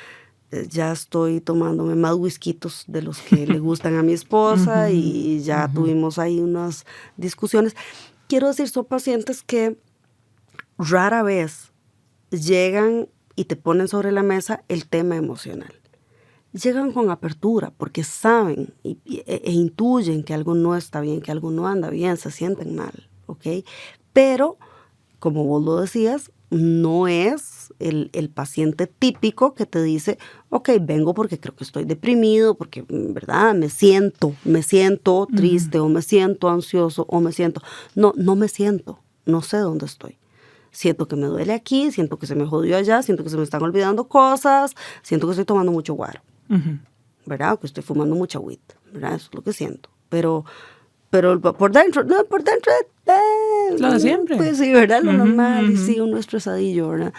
ya estoy tomándome más whiskitos de los que le gustan a mi esposa y ya tuvimos ahí unas discusiones. Quiero decir, son pacientes que rara vez llegan y te ponen sobre la mesa el tema emocional. Llegan con apertura porque saben e intuyen que algo no está bien, que algo no anda bien, se sienten mal, ¿ok? Pero, como vos lo decías, no es el paciente típico que te dice, ok, vengo porque creo que estoy deprimido, porque, ¿verdad? Me siento triste, o me siento ansioso, o me siento... No me siento, no sé dónde estoy. Siento que me duele aquí, siento que se me jodió allá, siento que se me están olvidando cosas, siento que estoy tomando mucho guaro. ¿verdad? O que estoy fumando mucha weed, ¿verdad? Eso es lo que siento. Pero por dentro,
Lo de siempre.
Pues sí, ¿verdad? Lo normal, y sí, uno estresadillo, ¿verdad?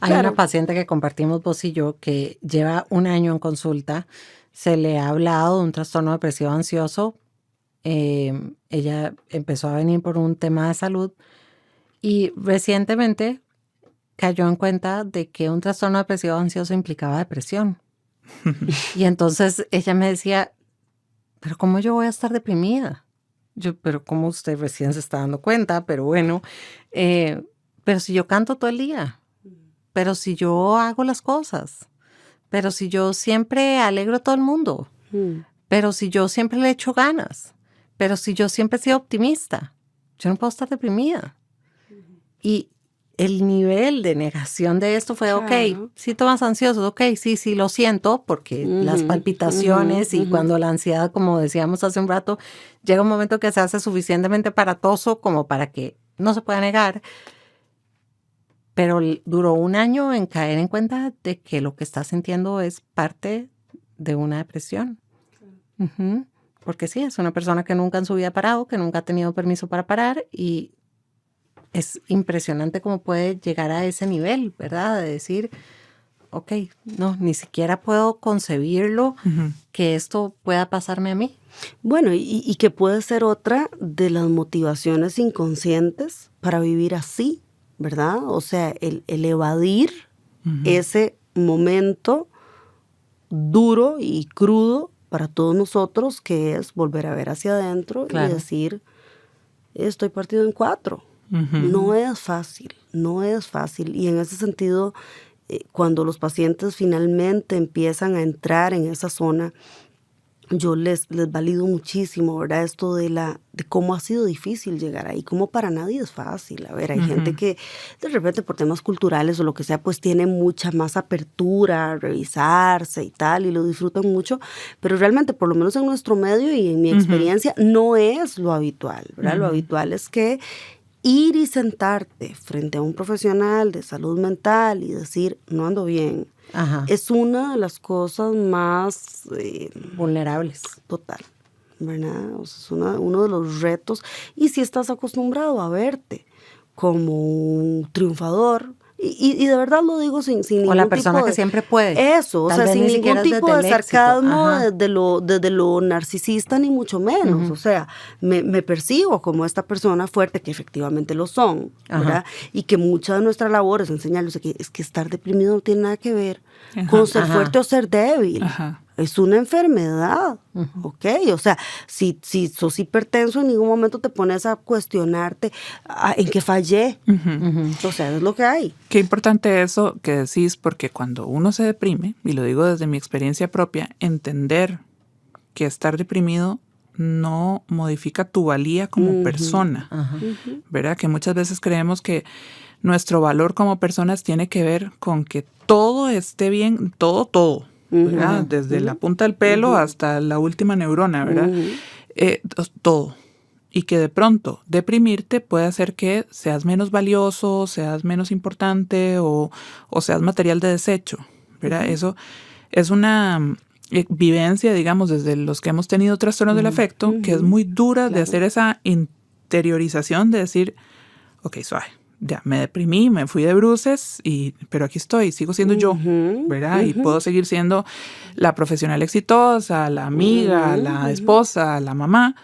Hay una paciente que compartimos vos y yo que lleva 1 año en consulta. Se le ha hablado de un trastorno depresivo ansioso. Ella empezó a venir por un tema de salud y recientemente cayó en cuenta de que un trastorno depresivo ansioso implicaba depresión. Y entonces ella me decía, pero ¿cómo yo voy a estar deprimida? Yo, pero ¿cómo usted recién se está dando cuenta? Pero bueno, pero si yo canto todo el día, pero si yo hago las cosas, pero si yo siempre alegro a todo el mundo, pero si yo siempre le echo ganas, pero si yo siempre he sido optimista, yo no puedo estar deprimida. Y el nivel de negación de esto fue, ok, sí tomas ansioso, ok, sí, lo siento, porque las palpitaciones y cuando la ansiedad, como decíamos hace un rato, llega un momento que se hace suficientemente aparatoso como para que no se pueda negar. Pero duró 1 año en caer en cuenta de que lo que está sintiendo es parte de una depresión. Porque sí, es una persona que nunca en su vida ha parado, que nunca ha tenido permiso para parar y es impresionante cómo puede llegar a ese nivel, ¿verdad? De decir, ok, no, ni siquiera puedo concebirlo que esto pueda pasarme a mí.
Bueno, y que puede ser otra de las motivaciones inconscientes para vivir así, ¿verdad? O sea, el evadir ese momento duro y crudo para todos nosotros, que es volver a ver hacia adentro y decir, estoy partido en 4. No es fácil, no es fácil. Y en ese sentido, cuando los pacientes finalmente empiezan a entrar en esa zona, yo les valido muchísimo, ¿verdad? Esto de cómo ha sido difícil llegar ahí, cómo para nadie es fácil. A ver, hay gente que de repente por temas culturales o lo que sea, pues tiene mucha más apertura a revisarse y tal, y lo disfrutan mucho, pero realmente, por lo menos en nuestro medio y en mi experiencia, no es lo habitual, ¿verdad? Lo habitual es que ir y sentarte frente a un profesional de salud mental y decir, no ando bien, es una de las cosas más
vulnerables.
Total, ¿verdad? O sea, es uno de los retos. Y si estás acostumbrado a verte como un triunfador, y de verdad lo digo sin ningún tipo de...
O la persona que siempre puede.
Eso, o sea, sin ningún tipo de sarcasmo, desde lo narcisista, ni mucho menos. O sea, me percibo como esta persona fuerte, que efectivamente lo son, ¿verdad? Y que mucha de nuestra labor es enseñarles que es que estar deprimido no tiene nada que ver con ser fuerte o ser débil. Es una enfermedad, ¿ok? O sea, si sos hipertenso, en ningún momento te pones a cuestionarte en qué fallé. O sea, es lo que hay.
Qué importante eso que decís, porque cuando uno se deprime, y lo digo desde mi experiencia propia, entender que estar deprimido no modifica tu valía como persona, ¿verdad? Que muchas veces creemos que nuestro valor como personas tiene que ver con que todo esté bien, todo. ¿verdad? Desde la punta del pelo hasta la última neurona, ¿verdad? Todo. Y que de pronto deprimirte puede hacer que seas menos valioso, seas menos importante o seas material de desecho, ¿verdad? Eso es una vivencia, digamos, desde los que hemos tenido trastornos del afecto, que es muy dura de hacer esa interiorización de decir, ok, suave. Ya, me deprimí, me fui de bruces, pero aquí estoy, sigo siendo yo, ¿verdad? Y puedo seguir siendo la profesional exitosa, la amiga, la esposa, la mamá,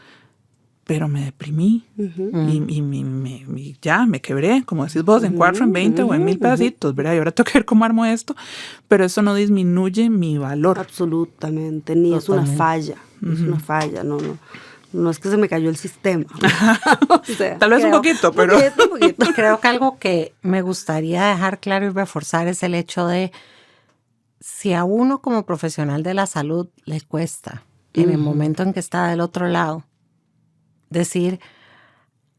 pero me deprimí y ya me quebré, como decís vos, en 4, en 20 o en 1000 pedacitos, ¿verdad? Y ahora tengo que ver cómo armo esto, pero eso no disminuye mi valor.
Absolutamente, ni es una falla, es una falla, no es que se me cayó el sistema.
O sea, tal vez un poquito, pero...
Un poquito.
Creo que algo que me gustaría dejar claro y reforzar es el hecho de si a uno como profesional de la salud le cuesta, en el momento en que está del otro lado, decir,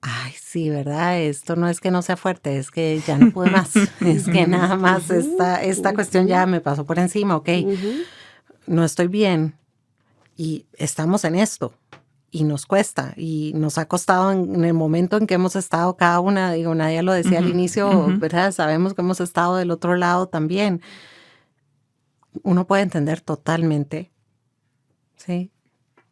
ay, sí, ¿verdad? Esto no es que no sea fuerte, es que ya no pude más. Es que nada más esta cuestión ya me pasó por encima, ok. No estoy bien y estamos en esto. Y nos cuesta, y nos ha costado en el momento en que hemos estado cada una, digo, Nadia lo decía al inicio, ¿verdad? Sabemos que hemos estado del otro lado también. Uno puede entender totalmente Sí.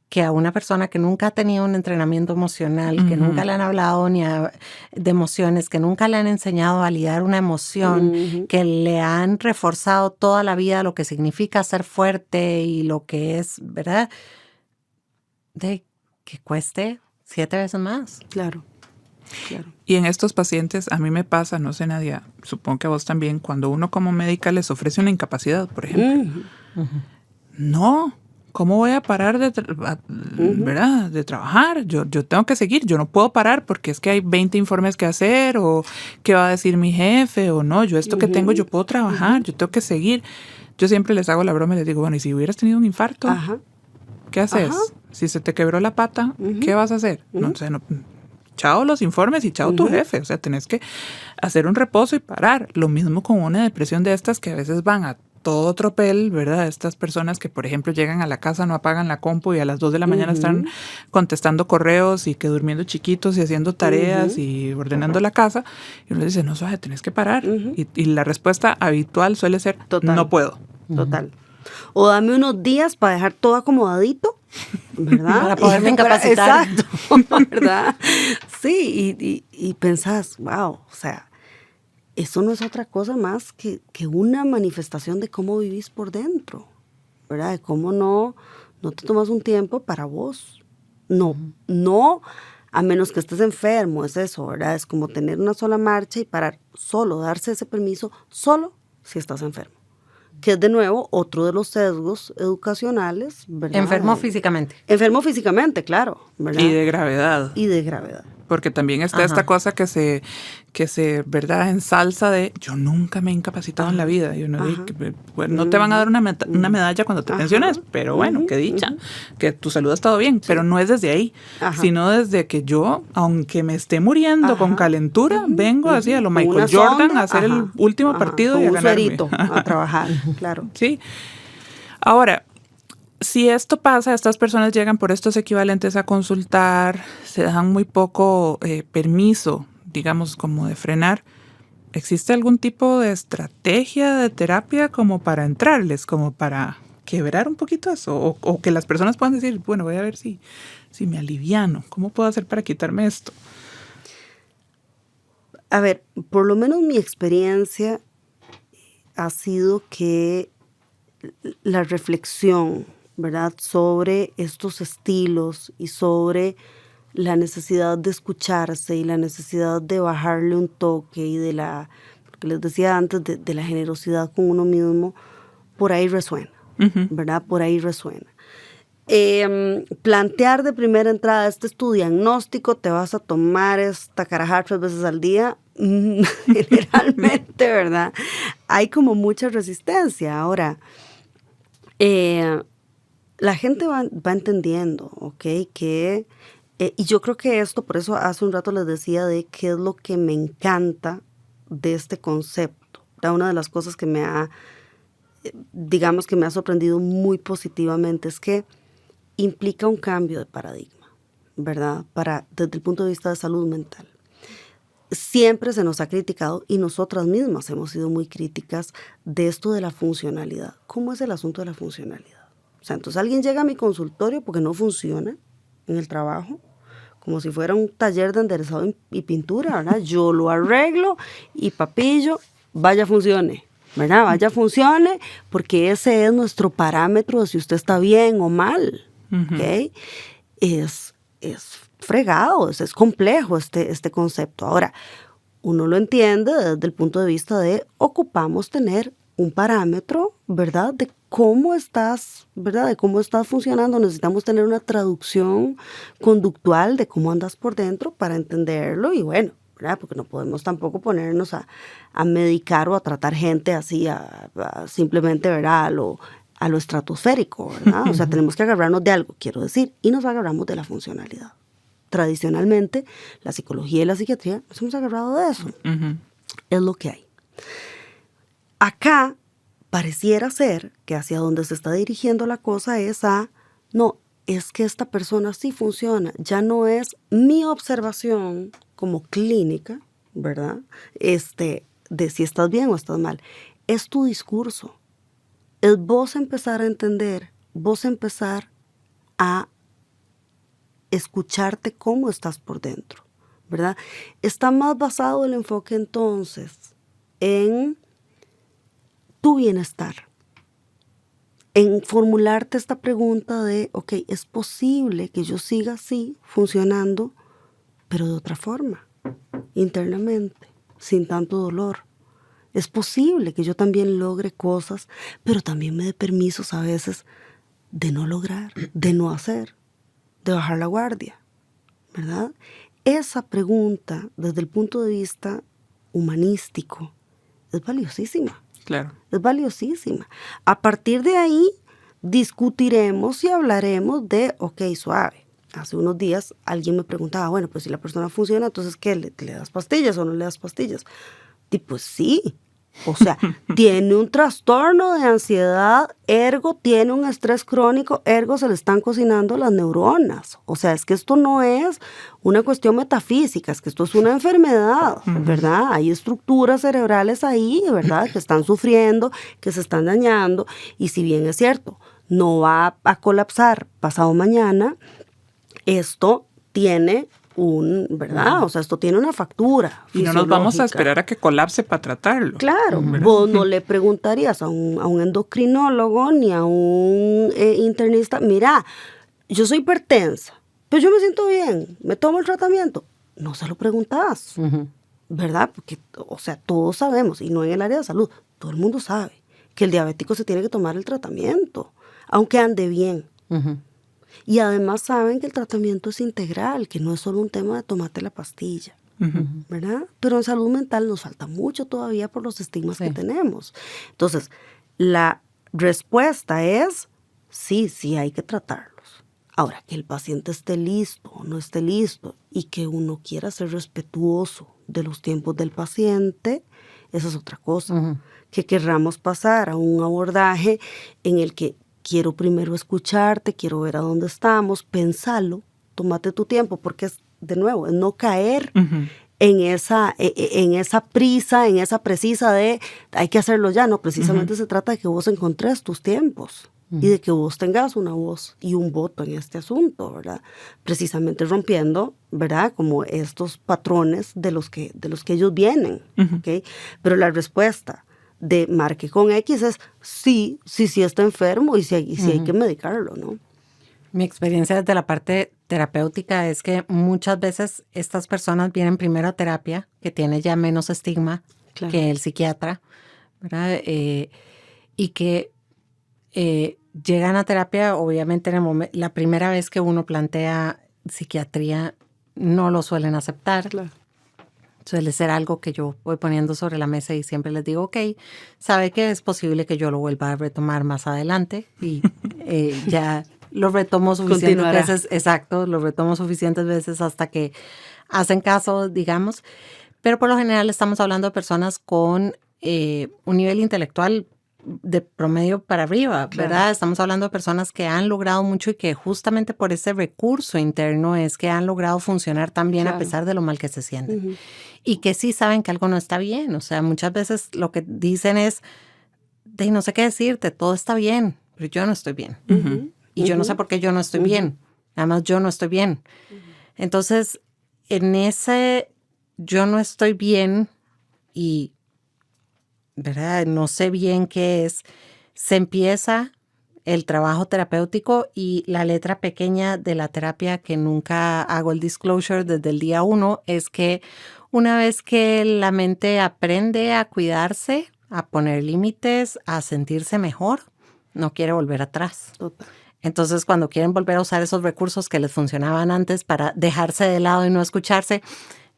Que a una persona que nunca ha tenido un entrenamiento emocional, que nunca le han hablado de emociones, que nunca le han enseñado a validar una emoción, que le han reforzado toda la vida lo que significa ser fuerte y lo que es, ¿verdad? De que cueste 7 veces más.
Claro.
Y en estos pacientes, a mí me pasa, no sé, Nadia, supongo que a vos también, cuando uno como médica les ofrece una incapacidad, por ejemplo. No, ¿cómo voy a parar ¿verdad? De trabajar? Yo tengo que seguir, yo no puedo parar porque es que hay 20 informes que hacer o qué va a decir mi jefe o no, yo esto que tengo, yo puedo trabajar, yo tengo que seguir. Yo siempre les hago la broma y les digo, bueno, ¿y si hubieras tenido un infarto? ¿Qué haces? Si se te quebró la pata, ¿qué vas a hacer? No sé, chao los informes y chao tu jefe. O sea, tenés que hacer un reposo y parar. Lo mismo con una depresión de estas que a veces van a todo tropel, ¿verdad? Estas personas que, por ejemplo, llegan a la casa, no apagan la compu y a las 2 de la mañana están contestando correos y que durmiendo chiquitos y haciendo tareas y ordenando la casa. Y uno le dice, no, suave, tenés que parar. Y la respuesta habitual suele ser, no puedo.
Total. O dame unos días para dejar todo acomodadito, ¿verdad?
Para poderme incapacitar.
Exacto, ¿verdad? Sí, y pensás, wow, o sea, eso no es otra cosa más que una manifestación de cómo vivís por dentro, ¿verdad? De cómo no te tomas un tiempo para vos. No, a menos que estés enfermo, es eso, ¿verdad? Es como tener una sola marcha y parar, solo darse ese permiso, solo si estás enfermo. Que es de nuevo otro de los sesgos educacionales, ¿verdad?
Enfermo físicamente.
Enfermo físicamente, claro, ¿verdad?
Y de gravedad.
Porque
también está esta cosa que se, ¿verdad?, ensalza de yo nunca me he incapacitado en la vida. Y uno dice, bueno, no te van a dar una medalla cuando te pensiones, pero bueno, qué dicha, que tu salud ha estado bien. Pero no es desde ahí, sino desde que yo, aunque me esté muriendo con calentura, vengo así a lo Michael Jordan a hacer el último partido y a ganarme.
A trabajar, claro.
Sí. Ahora, si esto pasa, estas personas llegan por estos equivalentes a consultar, se dan muy poco permiso, digamos, como de frenar. ¿Existe algún tipo de estrategia de terapia como para entrarles, como para quebrar un poquito eso? O que las personas puedan decir, bueno, voy a ver si me aliviano. ¿Cómo puedo hacer para quitarme esto?
A ver, por lo menos mi experiencia ha sido que la reflexión, ¿verdad?, sobre estos estilos y sobre la necesidad de escucharse y la necesidad de bajarle un toque y porque les decía antes, de la generosidad con uno mismo, por ahí resuena, ¿verdad? Por ahí resuena. Plantear de primera entrada, este es tu diagnóstico, te vas a tomar esta carajada 3 veces al día, generalmente, ¿verdad? Hay como mucha resistencia. Ahora, la gente va entendiendo, ¿ok? Y yo creo que esto, por eso hace un rato les decía de qué es lo que me encanta de este concepto. Una de las cosas que me ha sorprendido muy positivamente es que implica un cambio de paradigma, ¿verdad? Desde el punto de vista de salud mental. Siempre se nos ha criticado, y nosotras mismas hemos sido muy críticas de esto de la funcionalidad. ¿Cómo es el asunto de la funcionalidad? O sea, entonces alguien llega a mi consultorio porque no funciona en el trabajo, como si fuera un taller de enderezado y pintura, ¿verdad? Yo lo arreglo y papillo, vaya funcione, ¿verdad? Vaya funcione, porque ese es nuestro parámetro de si usted está bien o mal, ¿ok? Es fregado, es complejo este concepto. Ahora, uno lo entiende desde el punto de vista de ocupamos tener un parámetro, ¿verdad?, de cómo estás, ¿verdad?, de cómo estás funcionando. Necesitamos tener una traducción conductual de cómo andas por dentro para entenderlo y bueno, ¿verdad?, porque no podemos tampoco ponernos a medicar o a tratar gente así, simplemente, ¿verdad?, a lo estratosférico, ¿verdad? O sea, tenemos que agarrarnos de algo, quiero decir, y nos agarramos de la funcionalidad. Tradicionalmente, la psicología y la psiquiatría nos hemos agarrado de eso. Es lo que hay. Acá pareciera ser que hacia donde se está dirigiendo la cosa es no, es que esta persona sí funciona. Ya no es mi observación como clínica, ¿verdad?, de si estás bien o estás mal. Es tu discurso. Es vos empezar a entender, vos empezar a escucharte cómo estás por dentro, ¿verdad? Está más basado el enfoque entonces en tu bienestar, en formularte esta pregunta de, ok, ¿es posible que yo siga así funcionando, pero de otra forma, internamente, sin tanto dolor? Es posible que yo también logre cosas, pero también me dé permisos a veces de no lograr, de no hacer, de bajar la guardia, ¿verdad? Esa pregunta, desde el punto de vista humanístico, es valiosísima.
Claro.
Es valiosísima. A partir de ahí, discutiremos y hablaremos de, ok, suave. Hace unos días alguien me preguntaba, bueno, pues si la persona funciona, entonces, ¿qué? ¿Le das pastillas o no le das pastillas? Y pues sí. O sea, tiene un trastorno de ansiedad, ergo tiene un estrés crónico, ergo se le están cocinando las neuronas. O sea, es que esto no es una cuestión metafísica, es que esto es una enfermedad, ¿verdad? Hay estructuras cerebrales ahí, ¿verdad? Que están sufriendo, que se están dañando. Y si bien es cierto, no va a colapsar pasado mañana, esto tiene ¿verdad? O sea, esto tiene una factura
y no nos vamos a esperar a que colapse para tratarlo.
Claro, vos no le preguntarías a un endocrinólogo ni a un internista, mira, yo soy hipertensa, pero yo me siento bien, me tomo el tratamiento. No se lo preguntas, ¿verdad? Porque, o sea, todos sabemos, y no en el área de salud, todo el mundo sabe que el diabético se tiene que tomar el tratamiento, aunque ande bien. Y además saben que el tratamiento es integral, que no es solo un tema de tomarte la pastilla, ¿verdad? Pero en salud mental nos falta mucho todavía por los estigmas que tenemos. Entonces, la respuesta es sí hay que tratarlos. Ahora, que el paciente esté listo o no esté listo y que uno quiera ser respetuoso de los tiempos del paciente, esa es otra cosa. Que querramos pasar a un abordaje en el que quiero primero escucharte, quiero ver a dónde estamos, pensalo, tómate tu tiempo, porque es, de nuevo, es no caer en esa prisa, en esa precisa de hay que hacerlo ya. No, precisamente se trata de que vos encontres tus tiempos y de que vos tengas una voz y un voto en este asunto, ¿verdad? Precisamente rompiendo, ¿verdad? Como estos patrones de los que ellos vienen, ¿ok? Pero la respuesta de marque con X es sí está enfermo y si hay que medicarlo, ¿no?
Mi experiencia desde la parte terapéutica es que muchas veces estas personas vienen primero a terapia, que tiene ya menos estigma que el psiquiatra, ¿verdad? Y que llegan a terapia, obviamente la primera vez que uno plantea psiquiatría no lo suelen aceptar.
Claro.
Suele ser algo que yo voy poniendo sobre la mesa y siempre les digo, ok, sabe que es posible que yo lo vuelva a retomar más adelante y ya lo retomo suficientes veces, exacto, lo retomo suficientes veces hasta que hacen caso, digamos. Pero por lo general estamos hablando de personas con un nivel intelectual de promedio para arriba, ¿verdad? Claro. Estamos hablando de personas que han logrado mucho y que justamente por ese recurso interno es que han logrado funcionar tan bien a pesar de lo mal que se sienten. Y que sí saben que algo no está bien. O sea, muchas veces lo que dicen es, no sé qué decirte, todo está bien, pero yo no estoy bien. Y yo no sé por qué yo no estoy bien. Además, yo no estoy bien. Entonces, en ese yo no estoy bien y ¿verdad? No sé bien qué es. Se empieza el trabajo terapéutico y la letra pequeña de la terapia que nunca hago el disclosure desde el día 1 es que una vez que la mente aprende a cuidarse, a poner límites, a sentirse mejor, no quiere volver atrás.
Total.
Entonces, cuando quieren volver a usar esos recursos que les funcionaban antes para dejarse de lado y no escucharse,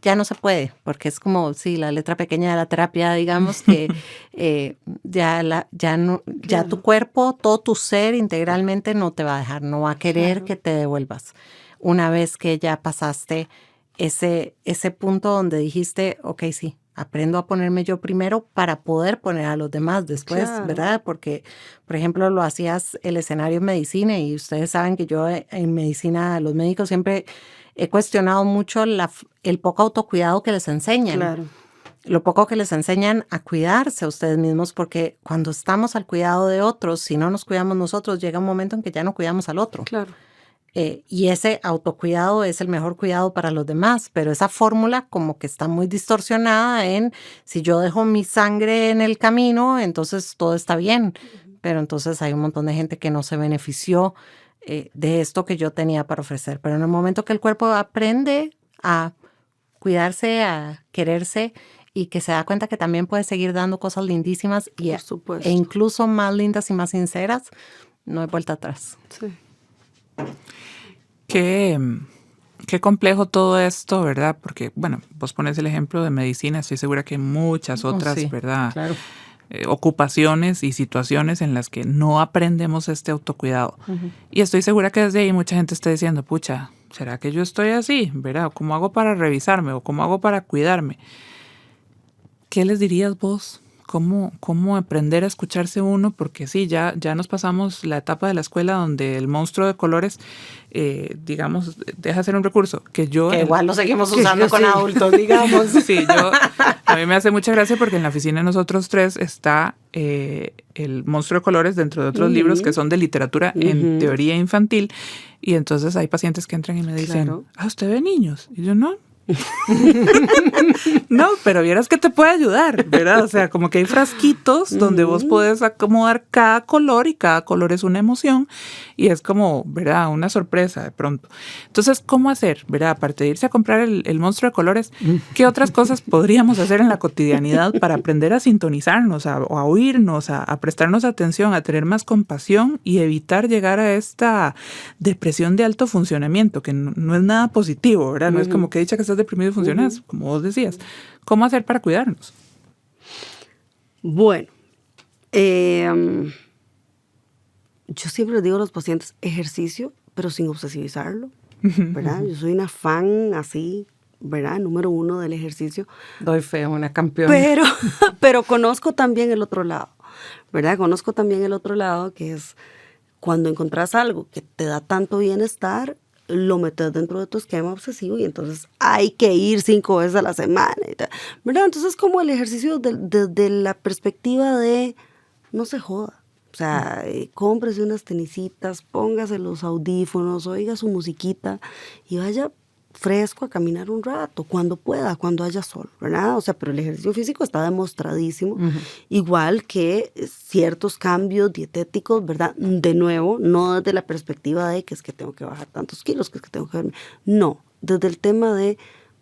ya no se puede, porque es como, sí, la letra pequeña de la terapia, digamos, que ya tu cuerpo, todo tu ser integralmente no te va a dejar, no va a querer que te devuelvas. Una vez que ya pasaste ese punto donde dijiste, ok, sí, aprendo a ponerme yo primero para poder poner a los demás después, ¿verdad? Porque, por ejemplo, lo hacías el escenario en medicina y ustedes saben que yo en medicina, los médicos siempre he cuestionado mucho el poco autocuidado que les enseñan.
Claro.
Lo poco que les enseñan a cuidarse a ustedes mismos, porque cuando estamos al cuidado de otros, si no nos cuidamos nosotros, llega un momento en que ya no cuidamos al otro.
Claro.
Y ese autocuidado es el mejor cuidado para los demás, pero esa fórmula como que está muy distorsionada en si yo dejo mi sangre en el camino, entonces todo está bien, pero entonces hay un montón de gente que no se benefició de esto que yo tenía para ofrecer. Pero en el momento que el cuerpo aprende a cuidarse, a quererse y que se da cuenta que también puede seguir dando cosas lindísimas
Por supuesto.
e incluso más lindas y más sinceras, no hay vuelta atrás.
Sí.
Qué complejo todo esto, ¿verdad? Porque, bueno, vos pones el ejemplo de medicina, estoy segura que hay muchas otras,
sí,
¿verdad?
Claro.
Ocupaciones y situaciones en las que no aprendemos este autocuidado. Y estoy segura que desde ahí mucha gente está diciendo, pucha, ¿será que yo estoy así? ¿Verdad? ¿Cómo hago para revisarme? ¿O cómo hago para cuidarme? ¿Qué les dirías vos? ¿Cómo aprender a escucharse uno? Porque sí, ya nos pasamos la etapa de la escuela donde el monstruo de colores, digamos, deja de ser un recurso. Que
igual lo seguimos usando con adultos, digamos.
Sí, a mí me hace mucha gracia porque en la oficina de nosotros tres está el monstruo de colores dentro de otros libros que son de literatura en teoría infantil. Y entonces hay pacientes que entran y me dicen, ¿usted ve niños? Y yo, no. No, pero vieras que te puede ayudar, ¿verdad? O sea, como que hay frasquitos donde vos puedes acomodar cada color y cada color es una emoción y es como, ¿verdad? Una sorpresa de pronto. Entonces, ¿cómo hacer? ¿Verdad? Aparte de irse a comprar el monstruo de colores, ¿qué otras cosas podríamos hacer en la cotidianidad para aprender a sintonizarnos, a oírnos, a prestarnos atención, a tener más compasión y evitar llegar a esta depresión de alto funcionamiento, que no es nada positivo, ¿verdad? No es como que dicha que estás deprimido y funcionas, como vos decías. ¿Cómo hacer para cuidarnos?
Bueno, yo siempre les digo a los pacientes ejercicio, pero sin obsesivizarlo, ¿verdad? Yo soy una fan así, ¿verdad? Número 1 del ejercicio.
Doy fe, una campeona.
Pero conozco también el otro lado, ¿verdad? Conozco también el otro lado, que es cuando encontrás algo que te da tanto bienestar, lo metes dentro de tu esquema obsesivo y entonces hay que ir 5 veces a la semana, ¿verdad? Entonces como el ejercicio desde la perspectiva de no se joda. O sea, cómprese unas tenisitas, póngase los audífonos, oiga su musiquita y vaya fresco a caminar un rato, cuando pueda, cuando haya sol, ¿verdad? O sea, pero el ejercicio físico está demostradísimo, igual que ciertos cambios dietéticos, ¿verdad? De nuevo, no desde la perspectiva de que es que tengo que bajar tantos kilos, que es que tengo que verme, no, desde el tema de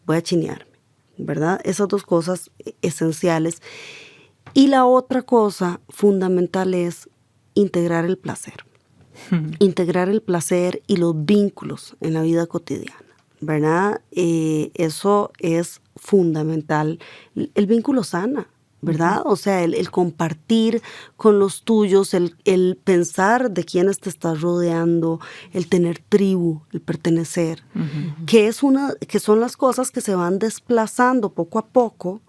voy a chinearme, ¿verdad? Esas dos cosas esenciales. Y la otra cosa fundamental es integrar el placer. Integrar el placer y los vínculos en la vida cotidiana, ¿verdad? Eso es fundamental. El vínculo sana, ¿verdad? O sea, el compartir con los tuyos, el pensar de quiénes te estás rodeando, el tener tribu, el pertenecer, que son las cosas que se van desplazando poco a poco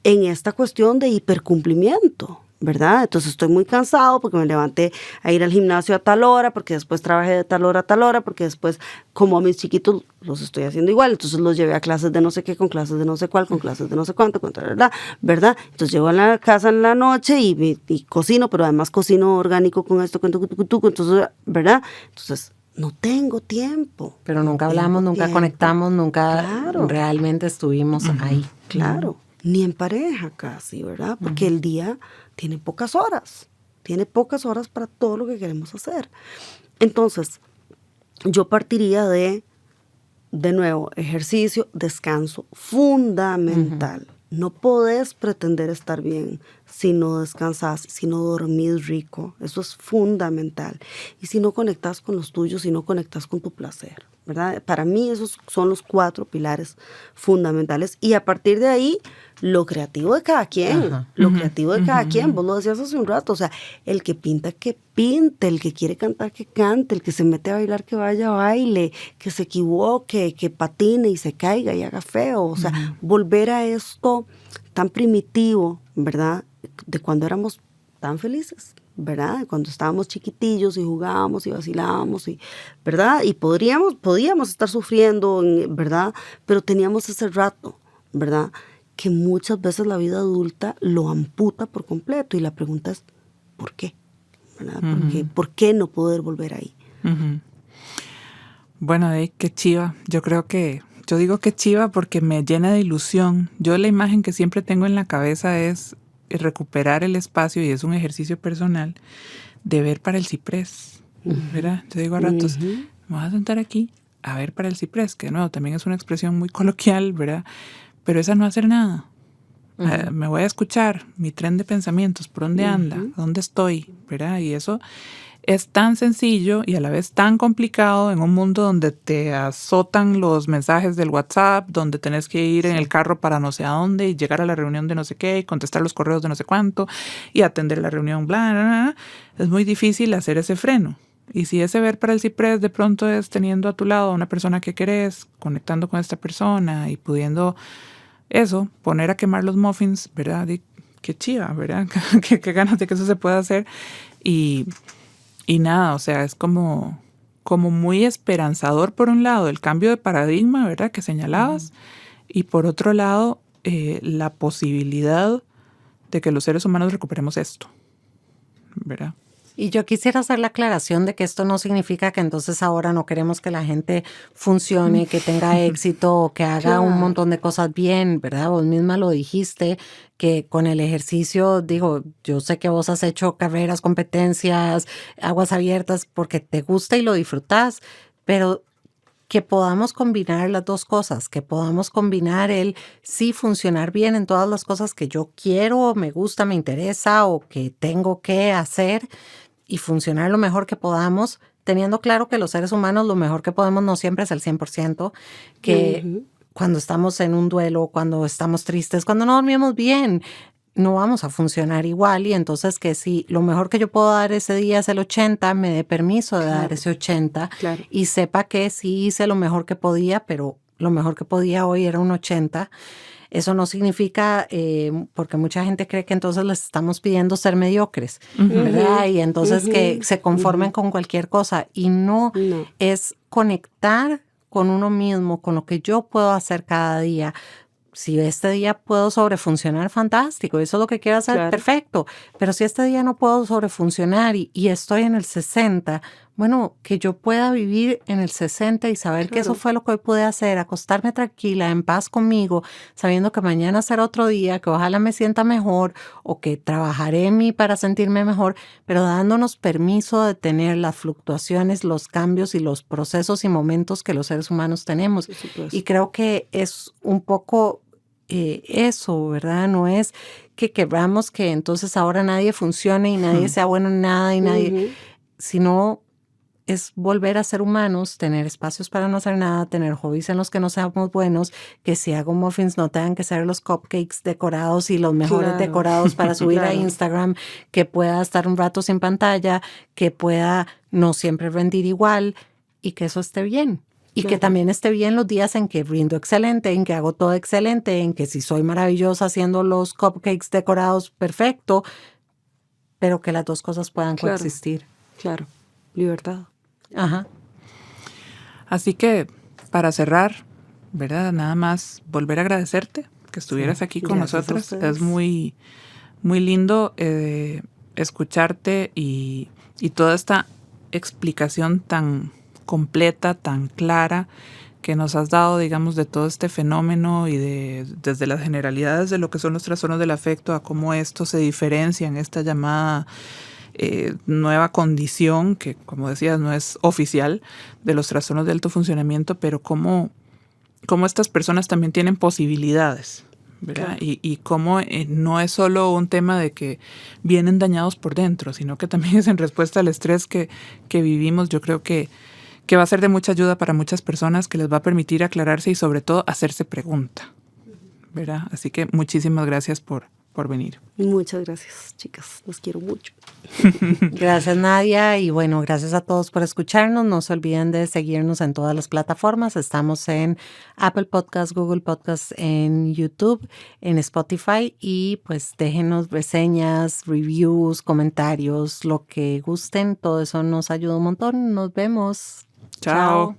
en esta cuestión de hipercumplimiento, ¿verdad? Entonces estoy muy cansado porque me levanté a ir al gimnasio a tal hora, porque después trabajé de tal hora a tal hora, porque después, como a mis chiquitos, los estoy haciendo igual, entonces los llevé a clases de no sé qué, con clases de no sé cuál, con clases de no sé cuánto, ¿verdad? Entonces llego a la casa en la noche y cocino, pero además cocino orgánico con esto, entonces, ¿verdad? Entonces, no tengo tiempo.
Pero nunca hablamos, nunca conectamos, nunca realmente estuvimos ahí.
Claro. Ni en pareja casi, ¿verdad? Porque el día tiene pocas horas para todo lo que queremos hacer. Entonces, yo partiría de nuevo, ejercicio, descanso, fundamental. No podés pretender estar bien si no descansas, si no dormís rico. Eso es fundamental. Y si no conectas con los tuyos, si no conectas con tu placer, ¿verdad? Para mí esos son los 4 pilares fundamentales. Y a partir de ahí, lo creativo de cada quien. Lo creativo de cada quien. Vos lo decías hace un rato. O sea, el que pinta, que pinte. El que quiere cantar, que cante. El que se mete a bailar, que vaya a baile. Que se equivoque, que patine y se caiga y haga feo. O sea, volver a esto tan primitivo, ¿verdad? De cuando éramos tan felices, ¿verdad? Cuando estábamos chiquitillos y jugábamos y vacilábamos, ¿verdad? Y podíamos estar sufriendo, ¿verdad? Pero teníamos ese rato, ¿verdad? Que muchas veces la vida adulta lo amputa por completo. Y la pregunta es, ¿por qué? ¿Verdad? ¿Por qué no poder volver ahí?
Bueno, qué chiva. Yo digo que chiva porque me llena de ilusión. Yo la imagen que siempre tengo en la cabeza es recuperar el espacio, y es un ejercicio personal, de ver para el ciprés, ¿verdad? Yo digo a ratos, me voy a sentar aquí a ver para el ciprés, que de nuevo también es una expresión muy coloquial, ¿verdad? Pero esa no hacer nada. Me voy a escuchar mi tren de pensamientos, por dónde anda, dónde estoy, ¿verdad? Y eso es tan sencillo y a la vez tan complicado en un mundo donde te azotan los mensajes del WhatsApp, donde tenés que ir en el carro para no sé a dónde y llegar a la reunión de no sé qué y contestar los correos de no sé cuánto y atender la reunión, bla, bla, bla. Es muy difícil hacer ese freno. Y si ese ver para el ciprés de pronto es teniendo a tu lado a una persona que querés, conectando con esta persona y pudiendo eso, poner a quemar los muffins, ¿verdad? Y qué chiva, ¿verdad? qué ganas de que eso se pueda hacer. Y nada, o sea, es como muy esperanzador por un lado el cambio de paradigma, ¿verdad? Que señalabas. Y por otro lado, la posibilidad de que los seres humanos recuperemos esto, ¿verdad?
Y yo quisiera hacer la aclaración de que esto no significa que entonces ahora no queremos que la gente funcione, que tenga éxito o que haga un montón de cosas bien, ¿verdad? Vos misma lo dijiste, que con el ejercicio, digo, yo sé que vos has hecho carreras, competencias, aguas abiertas, porque te gusta y lo disfrutás, pero que podamos combinar las dos cosas, que podamos combinar el sí funcionar bien en todas las cosas que yo quiero, me gusta, me interesa o que tengo que hacer, y funcionar lo mejor que podamos, teniendo claro que los seres humanos lo mejor que podemos no siempre es el 100%, que cuando estamos en un duelo, cuando estamos tristes, cuando no dormimos bien, no vamos a funcionar igual, y entonces que si lo mejor que yo puedo dar ese día es el 80, me dé permiso de dar ese 80 y sepa que sí hice lo mejor que podía, pero lo mejor que podía hoy era un 80. Eso no significa, porque mucha gente cree que entonces les estamos pidiendo ser mediocres, ¿verdad? Y entonces que se conformen con cualquier cosa. Y no, es conectar con uno mismo, con lo que yo puedo hacer cada día. Si este día puedo sobrefuncionar, fantástico, eso es lo que quiero hacer, perfecto. Pero si este día no puedo sobrefuncionar y estoy en el 60, bueno, que yo pueda vivir en el 60 y saber que eso fue lo que hoy pude hacer, acostarme tranquila, en paz conmigo, sabiendo que mañana será otro día, que ojalá me sienta mejor o que trabajaré en mí para sentirme mejor, pero dándonos permiso de tener las fluctuaciones, los cambios y los procesos y momentos que los seres humanos tenemos. Y creo que es un poco eso, ¿verdad? No es que queramos que entonces ahora nadie funcione y nadie sea bueno en nada y nadie, sino es volver a ser humanos, tener espacios para no hacer nada, tener hobbies en los que no seamos buenos, que si hago muffins no tengan que ser los cupcakes decorados y los mejores decorados para subir a Instagram, que pueda estar un rato sin pantalla, que pueda no siempre rendir igual y que eso esté bien. Y que también esté bien los días en que rindo excelente, en que hago todo excelente, en que si soy maravillosa haciendo los cupcakes decorados, perfecto, pero que las dos cosas puedan coexistir.
Claro, libertad.
Ajá.
Así que, para cerrar, ¿verdad? Nada más volver a agradecerte que estuvieras aquí con nosotros. Es muy, muy lindo escucharte y toda esta explicación tan completa, tan clara que nos has dado, digamos, de todo este fenómeno y desde las generalidades de lo que son los trastornos del afecto a cómo esto se diferencia en esta llamada nueva condición que, como decías, no es oficial de los trastornos de alto funcionamiento, pero cómo estas personas también tienen posibilidades, ¿verdad? Claro. Y cómo no es solo un tema de que vienen dañados por dentro, sino que también es en respuesta al estrés que vivimos. Yo creo que va a ser de mucha ayuda para muchas personas, que les va a permitir aclararse y sobre todo hacerse pregunta, ¿verdad? Así que muchísimas gracias por venir.
Muchas gracias, chicas. Los quiero mucho.
Gracias, Nadia. Y bueno, gracias a todos por escucharnos. No se olviden de seguirnos en todas las plataformas. Estamos en Apple Podcasts, Google Podcasts, en YouTube, en Spotify. Y pues déjenos reseñas, reviews, comentarios, lo que gusten. Todo eso nos ayuda un montón. Nos vemos.
Chao.